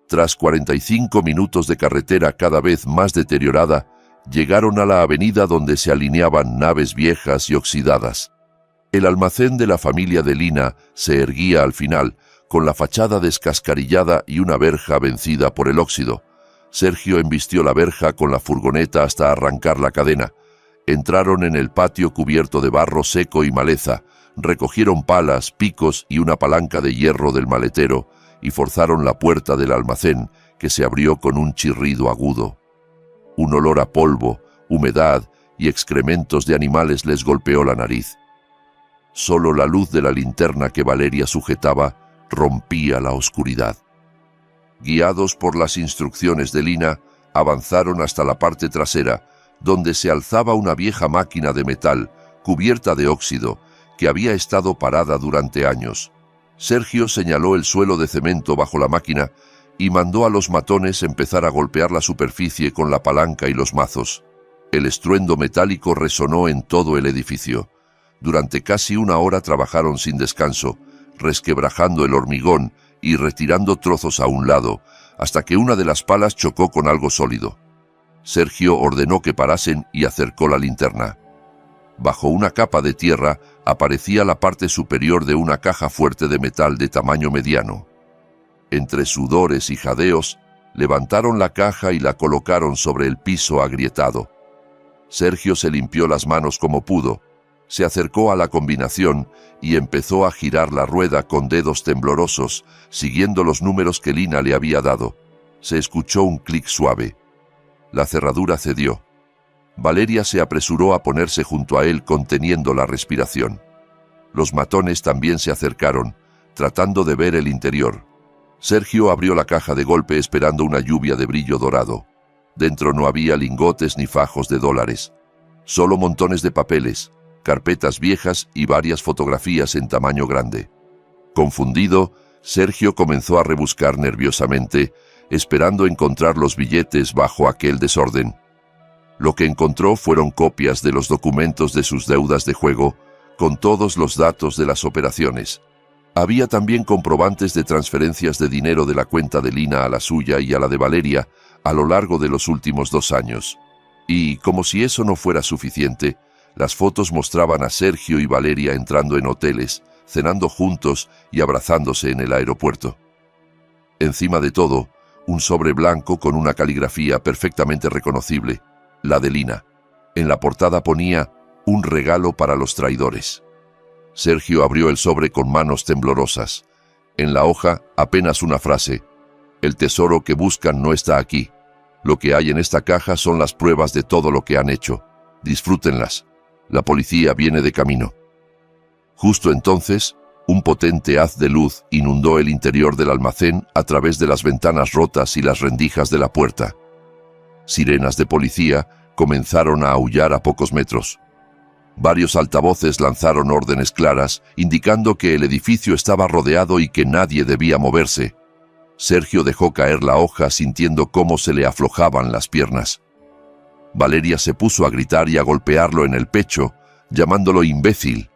S1: Tras 45 minutos de carretera cada vez más deteriorada, llegaron a la avenida donde se alineaban naves viejas y oxidadas. El almacén de la familia de Lina se erguía al final, con la fachada descascarillada y una verja vencida por el óxido. Sergio embistió la verja con la furgoneta hasta arrancar la cadena. Entraron en el patio cubierto de barro seco y maleza, recogieron palas, picos y una palanca de hierro del maletero y forzaron la puerta del almacén, que se abrió con un chirrido agudo. Un olor a polvo, humedad y excrementos de animales les golpeó la nariz. Solo la luz de la linterna que Valeria sujetaba rompía la oscuridad. Guiados por las instrucciones de Lina, avanzaron hasta la parte trasera, donde se alzaba una vieja máquina de metal, cubierta de óxido, que había estado parada durante años. Sergio señaló el suelo de cemento bajo la máquina y mandó a los matones empezar a golpear la superficie con la palanca y los mazos. El estruendo metálico resonó en todo el edificio. Durante casi una hora trabajaron sin descanso, resquebrajando el hormigón y retirando trozos a un lado, hasta que una de las palas chocó con algo sólido. Sergio ordenó que parasen y acercó la linterna. Bajo una capa de tierra aparecía la parte superior de una caja fuerte de metal de tamaño mediano. Entre sudores y jadeos, Levantaron la caja y la colocaron sobre el piso agrietado. Sergio se limpió las manos como pudo, se acercó a la combinación y empezó a girar la rueda con dedos temblorosos, siguiendo los números que Lina le había dado. Se escuchó un clic suave. La cerradura cedió. Valeria se apresuró a ponerse junto a él conteniendo la respiración. Los matones también se acercaron, tratando de ver el interior. Sergio abrió la caja de golpe esperando una lluvia de brillo dorado. Dentro no había lingotes ni fajos de dólares, solo montones de papeles, carpetas viejas y varias fotografías en tamaño grande. Confundido, Sergio comenzó a rebuscar nerviosamente, esperando encontrar los billetes bajo aquel desorden. Lo que encontró fueron copias de los documentos de sus deudas de juego, con todos los datos de las operaciones. Había también comprobantes de transferencias de dinero de la cuenta de Lina a la suya y a la de Valeria a lo largo de los últimos 2 años. Y, como si eso no fuera suficiente, las fotos mostraban a Sergio y Valeria entrando en hoteles, cenando juntos y abrazándose en el aeropuerto. Encima de todo, un sobre blanco con una caligrafía perfectamente reconocible, la de Lina. En la portada ponía «Un regalo para los traidores». Sergio abrió el sobre con manos temblorosas. En la hoja, apenas una frase. «El tesoro que buscan no está aquí. Lo que hay en esta caja son las pruebas de todo lo que han hecho. Disfrútenlas. La policía viene de camino». Justo entonces, un potente haz de luz inundó el interior del almacén a través de las ventanas rotas y las rendijas de la puerta. Sirenas de policía comenzaron a aullar a pocos metros. Varios altavoces lanzaron órdenes claras, indicando que el edificio estaba rodeado y que nadie debía moverse. Sergio dejó caer la hoja sintiendo cómo se le aflojaban las piernas. Valeria se puso a gritar y a golpearlo en el pecho, llamándolo imbécil.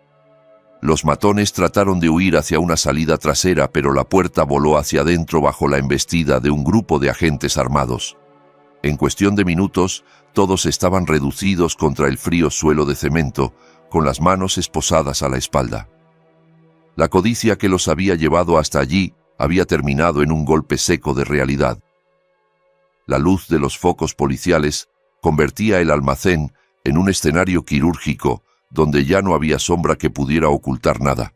S1: Los matones trataron de huir hacia una salida trasera, pero la puerta voló hacia adentro bajo la embestida de un grupo de agentes armados. En cuestión de minutos, todos estaban reducidos contra el frío suelo de cemento, con las manos esposadas a la espalda. La codicia que los había llevado hasta allí había terminado en un golpe seco de realidad. La luz de los focos policiales convertía el almacén en un escenario quirúrgico donde ya no había sombra que pudiera ocultar nada.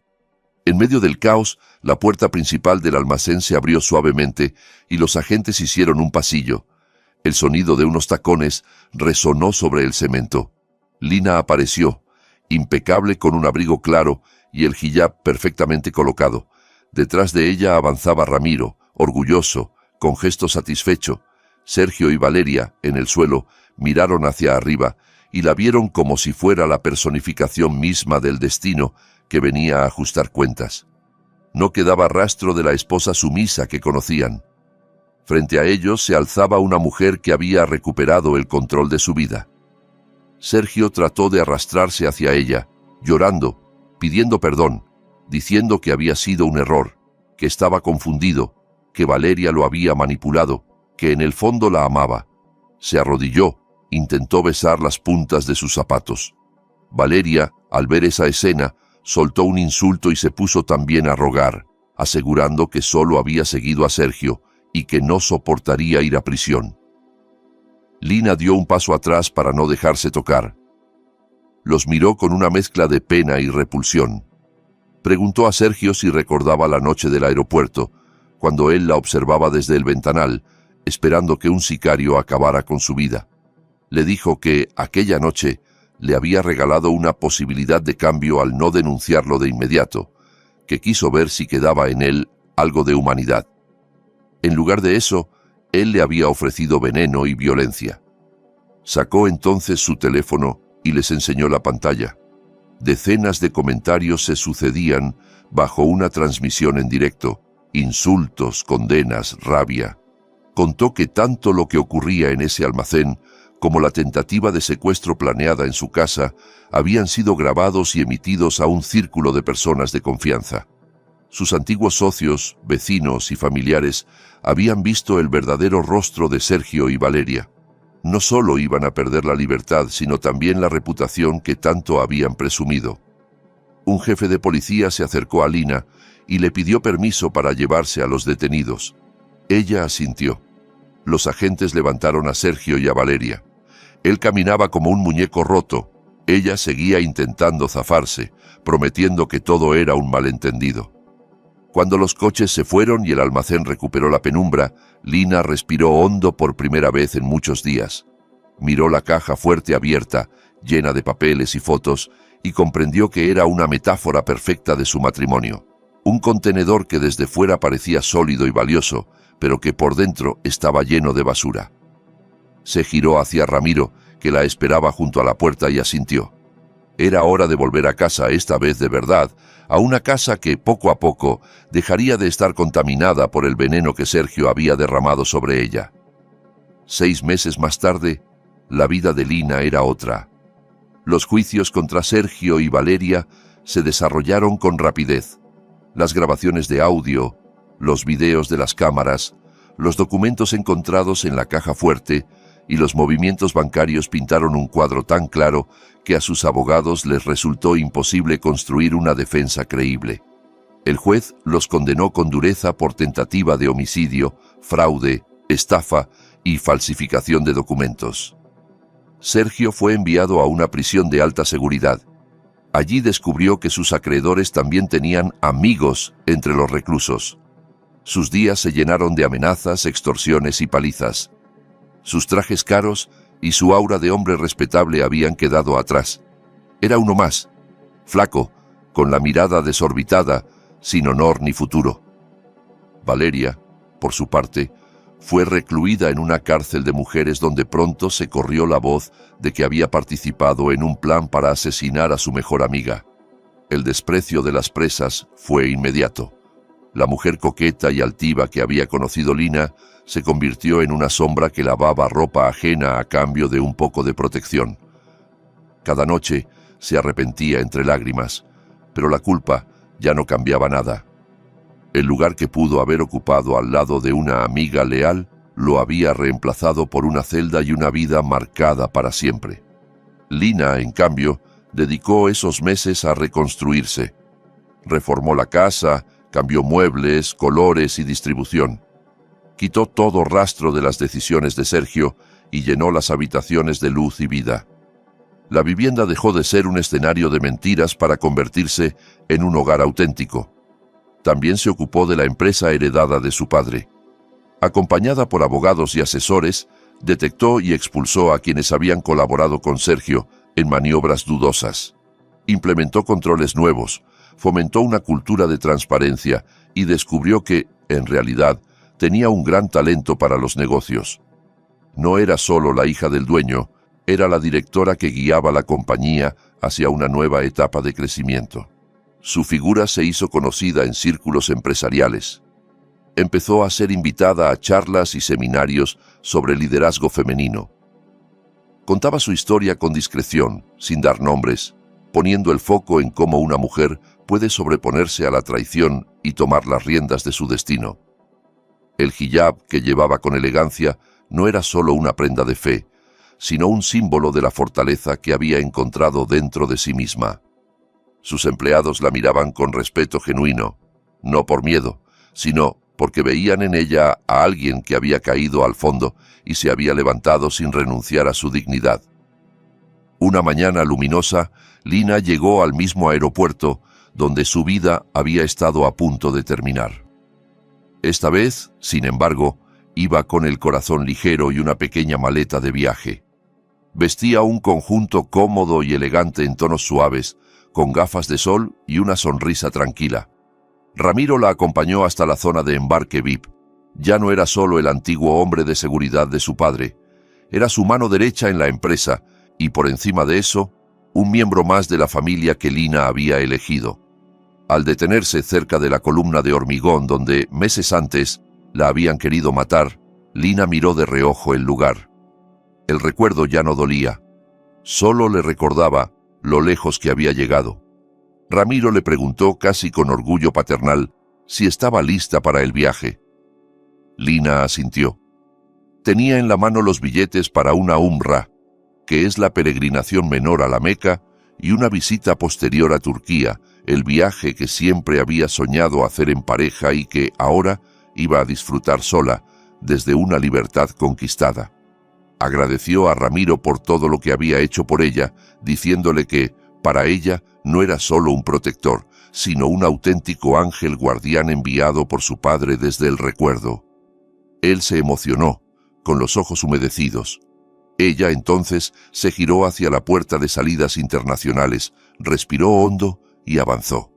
S1: En medio del caos, la puerta principal del almacén se abrió suavemente y los agentes hicieron un pasillo. El sonido de unos tacones resonó sobre el cemento. Lina apareció, impecable con un abrigo claro y el hijab perfectamente colocado. Detrás de ella avanzaba Ramiro, orgulloso, con gesto satisfecho. Sergio y Valeria, en el suelo, miraron hacia arriba y la vieron como si fuera la personificación misma del destino que venía a ajustar cuentas. No quedaba rastro de la esposa sumisa que conocían. Frente a ellos se alzaba una mujer que había recuperado el control de su vida. Sergio trató de arrastrarse hacia ella, llorando, pidiendo perdón, diciendo que había sido un error, que estaba confundido, que Valeria lo había manipulado, que en el fondo la amaba. Se arrodilló, intentó besar las puntas de sus zapatos. Valeria, al ver esa escena, soltó un insulto y se puso también a rogar, asegurando que solo había seguido a Sergio y que no soportaría ir a prisión. Lina dio un paso atrás para no dejarse tocar. Los miró con una mezcla de pena y repulsión. Preguntó a Sergio si recordaba la noche del aeropuerto, cuando él la observaba desde el ventanal, esperando que un sicario acabara con su vida. Le dijo que, aquella noche, le había regalado una posibilidad de cambio al no denunciarlo de inmediato, que quiso ver si quedaba en él algo de humanidad. En lugar de eso, él le había ofrecido veneno y violencia. Sacó entonces su teléfono y les enseñó la pantalla. Decenas de comentarios se sucedían bajo una transmisión en directo, insultos, condenas, rabia. Contó que tanto lo que ocurría en ese almacén como la tentativa de secuestro planeada en su casa habían sido grabados y emitidos a un círculo de personas de confianza. Sus antiguos socios, vecinos y familiares habían visto el verdadero rostro de Sergio y Valeria. No solo iban a perder la libertad, sino también la reputación que tanto habían presumido. Un jefe de policía se acercó a Lina y le pidió permiso para llevarse a los detenidos. Ella asintió. Los agentes levantaron a Sergio y a Valeria. Él caminaba como un muñeco roto. Ella seguía intentando zafarse, prometiendo que todo era un malentendido. Cuando los coches se fueron y el almacén recuperó la penumbra, Lina respiró hondo por primera vez en muchos días. Miró la caja fuerte abierta, llena de papeles y fotos, y comprendió que era una metáfora perfecta de su matrimonio. Un contenedor que desde fuera parecía sólido y valioso, pero que por dentro estaba lleno de basura. Se giró hacia Ramiro, que la esperaba junto a la puerta, y asintió. Era hora de volver a casa, esta vez de verdad, a una casa que poco a poco dejaría de estar contaminada por el veneno que Sergio había derramado sobre ella. 6 meses más tarde, la vida de Lina era otra. Los juicios contra Sergio y Valeria se desarrollaron con rapidez. Las grabaciones de audio, los videos de las cámaras, los documentos encontrados en la caja fuerte y los movimientos bancarios pintaron un cuadro tan claro que a sus abogados les resultó imposible construir una defensa creíble. El juez los condenó con dureza por tentativa de homicidio, fraude, estafa y falsificación de documentos. Sergio fue enviado a una prisión de alta seguridad. Allí descubrió que sus acreedores también tenían amigos entre los reclusos. Sus días se llenaron de amenazas, extorsiones y palizas. Sus trajes caros y su aura de hombre respetable habían quedado atrás. Era uno más, flaco, con la mirada desorbitada, sin honor ni futuro. Valeria, por su parte, fue recluida en una cárcel de mujeres donde pronto se corrió la voz de que había participado en un plan para asesinar a su mejor amiga. El desprecio de las presas fue inmediato. La mujer coqueta y altiva que había conocido Lina se convirtió en una sombra que lavaba ropa ajena a cambio de un poco de protección. Cada noche se arrepentía entre lágrimas, pero la culpa ya no cambiaba nada. El lugar que pudo haber ocupado al lado de una amiga leal lo había reemplazado por una celda y una vida marcada para siempre. Lina, en cambio, dedicó esos meses a reconstruirse. Reformó la casa, cambió muebles, colores y distribución. Quitó todo rastro de las decisiones de Sergio y llenó las habitaciones de luz y vida. La vivienda dejó de ser un escenario de mentiras para convertirse en un hogar auténtico. También se ocupó de la empresa heredada de su padre. Acompañada por abogados y asesores, detectó y expulsó a quienes habían colaborado con Sergio en maniobras dudosas. Implementó controles nuevos, fomentó una cultura de transparencia y descubrió que, en realidad, tenía un gran talento para los negocios. No era solo la hija del dueño, era la directora que guiaba la compañía hacia una nueva etapa de crecimiento. Su figura se hizo conocida en círculos empresariales. Empezó a ser invitada a charlas y seminarios sobre liderazgo femenino. Contaba su historia con discreción, sin dar nombres, poniendo el foco en cómo una mujer puede sobreponerse a la traición y tomar las riendas de su destino. El hijab que llevaba con elegancia no era solo una prenda de fe, sino un símbolo de la fortaleza que había encontrado dentro de sí misma. Sus empleados la miraban con respeto genuino, no por miedo, sino porque veían en ella a alguien que había caído al fondo y se había levantado sin renunciar a su dignidad. Una mañana luminosa, Lina llegó al mismo aeropuerto donde su vida había estado a punto de terminar. Esta vez, sin embargo, iba con el corazón ligero y una pequeña maleta de viaje. Vestía un conjunto cómodo y elegante en tonos suaves, con gafas de sol y una sonrisa tranquila. Ramiro la acompañó hasta la zona de embarque VIP. Ya no era solo el antiguo hombre de seguridad de su padre, era su mano derecha en la empresa y, por encima de eso, un miembro más de la familia que Lina había elegido. Al detenerse cerca de la columna de hormigón donde, meses antes, la habían querido matar, Lina miró de reojo el lugar. El recuerdo ya no dolía, solo le recordaba lo lejos que había llegado. Ramiro le preguntó casi con orgullo paternal si estaba lista para el viaje. Lina asintió. Tenía en la mano los billetes para una umra, que es la peregrinación menor a la Meca, y una visita posterior a Turquía, el viaje que siempre había soñado hacer en pareja y que ahora iba a disfrutar sola, desde una libertad conquistada. Agradeció a Ramiro por todo lo que había hecho por ella, diciéndole que, para ella, no era solo un protector, sino un auténtico ángel guardián enviado por su padre desde el recuerdo. Él se emocionó, con los ojos humedecidos. Ella entonces se giró hacia la puerta de salidas internacionales, respiró hondo y avanzó.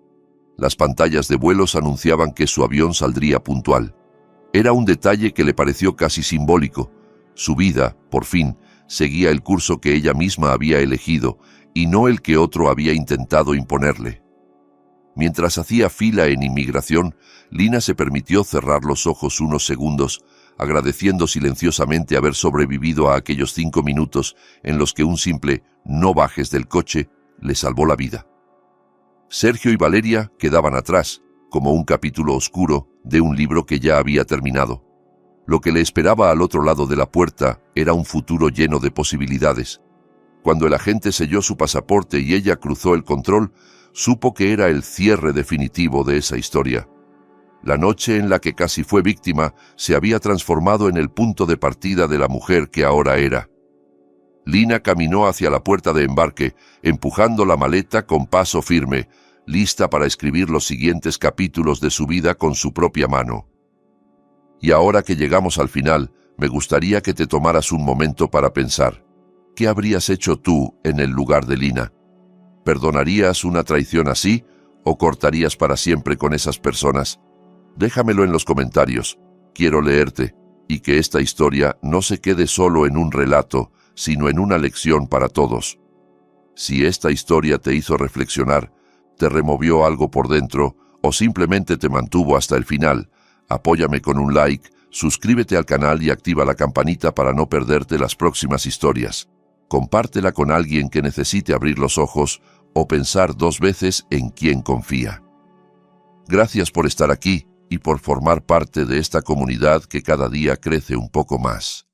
S1: Las pantallas de vuelos anunciaban que su avión saldría puntual. Era un detalle que le pareció casi simbólico. Su vida, por fin, seguía el curso que ella misma había elegido y no el que otro había intentado imponerle. Mientras hacía fila en inmigración, Lina se permitió cerrar los ojos unos segundos, agradeciendo silenciosamente haber sobrevivido a aquellos 5 minutos en los que un simple «no bajes del coche» le salvó la vida. Sergio y Valeria quedaban atrás, como un capítulo oscuro de un libro que ya había terminado. Lo que le esperaba al otro lado de la puerta era un futuro lleno de posibilidades. Cuando el agente selló su pasaporte y ella cruzó el control, supo que era el cierre definitivo de esa historia. La noche en la que casi fue víctima se había transformado en el punto de partida de la mujer que ahora era. Lina caminó hacia la puerta de embarque, empujando la maleta con paso firme, lista para escribir los siguientes capítulos de su vida con su propia mano. Y ahora que llegamos al final, me gustaría que te tomaras un momento para pensar. ¿Qué habrías hecho tú en el lugar de Lina? ¿Perdonarías una traición así o cortarías para siempre con esas personas? Déjamelo en los comentarios. Quiero leerte y que esta historia no se quede solo en un relato, sino en una lección para todos. Si esta historia te hizo reflexionar, te removió algo por dentro o simplemente te mantuvo hasta el final, apóyame con un like, suscríbete al canal y activa la campanita para no perderte las próximas historias. Compártela con alguien que necesite abrir los ojos o pensar 2 veces en quién confía. Gracias por estar aquí y por formar parte de esta comunidad que cada día crece un poco más.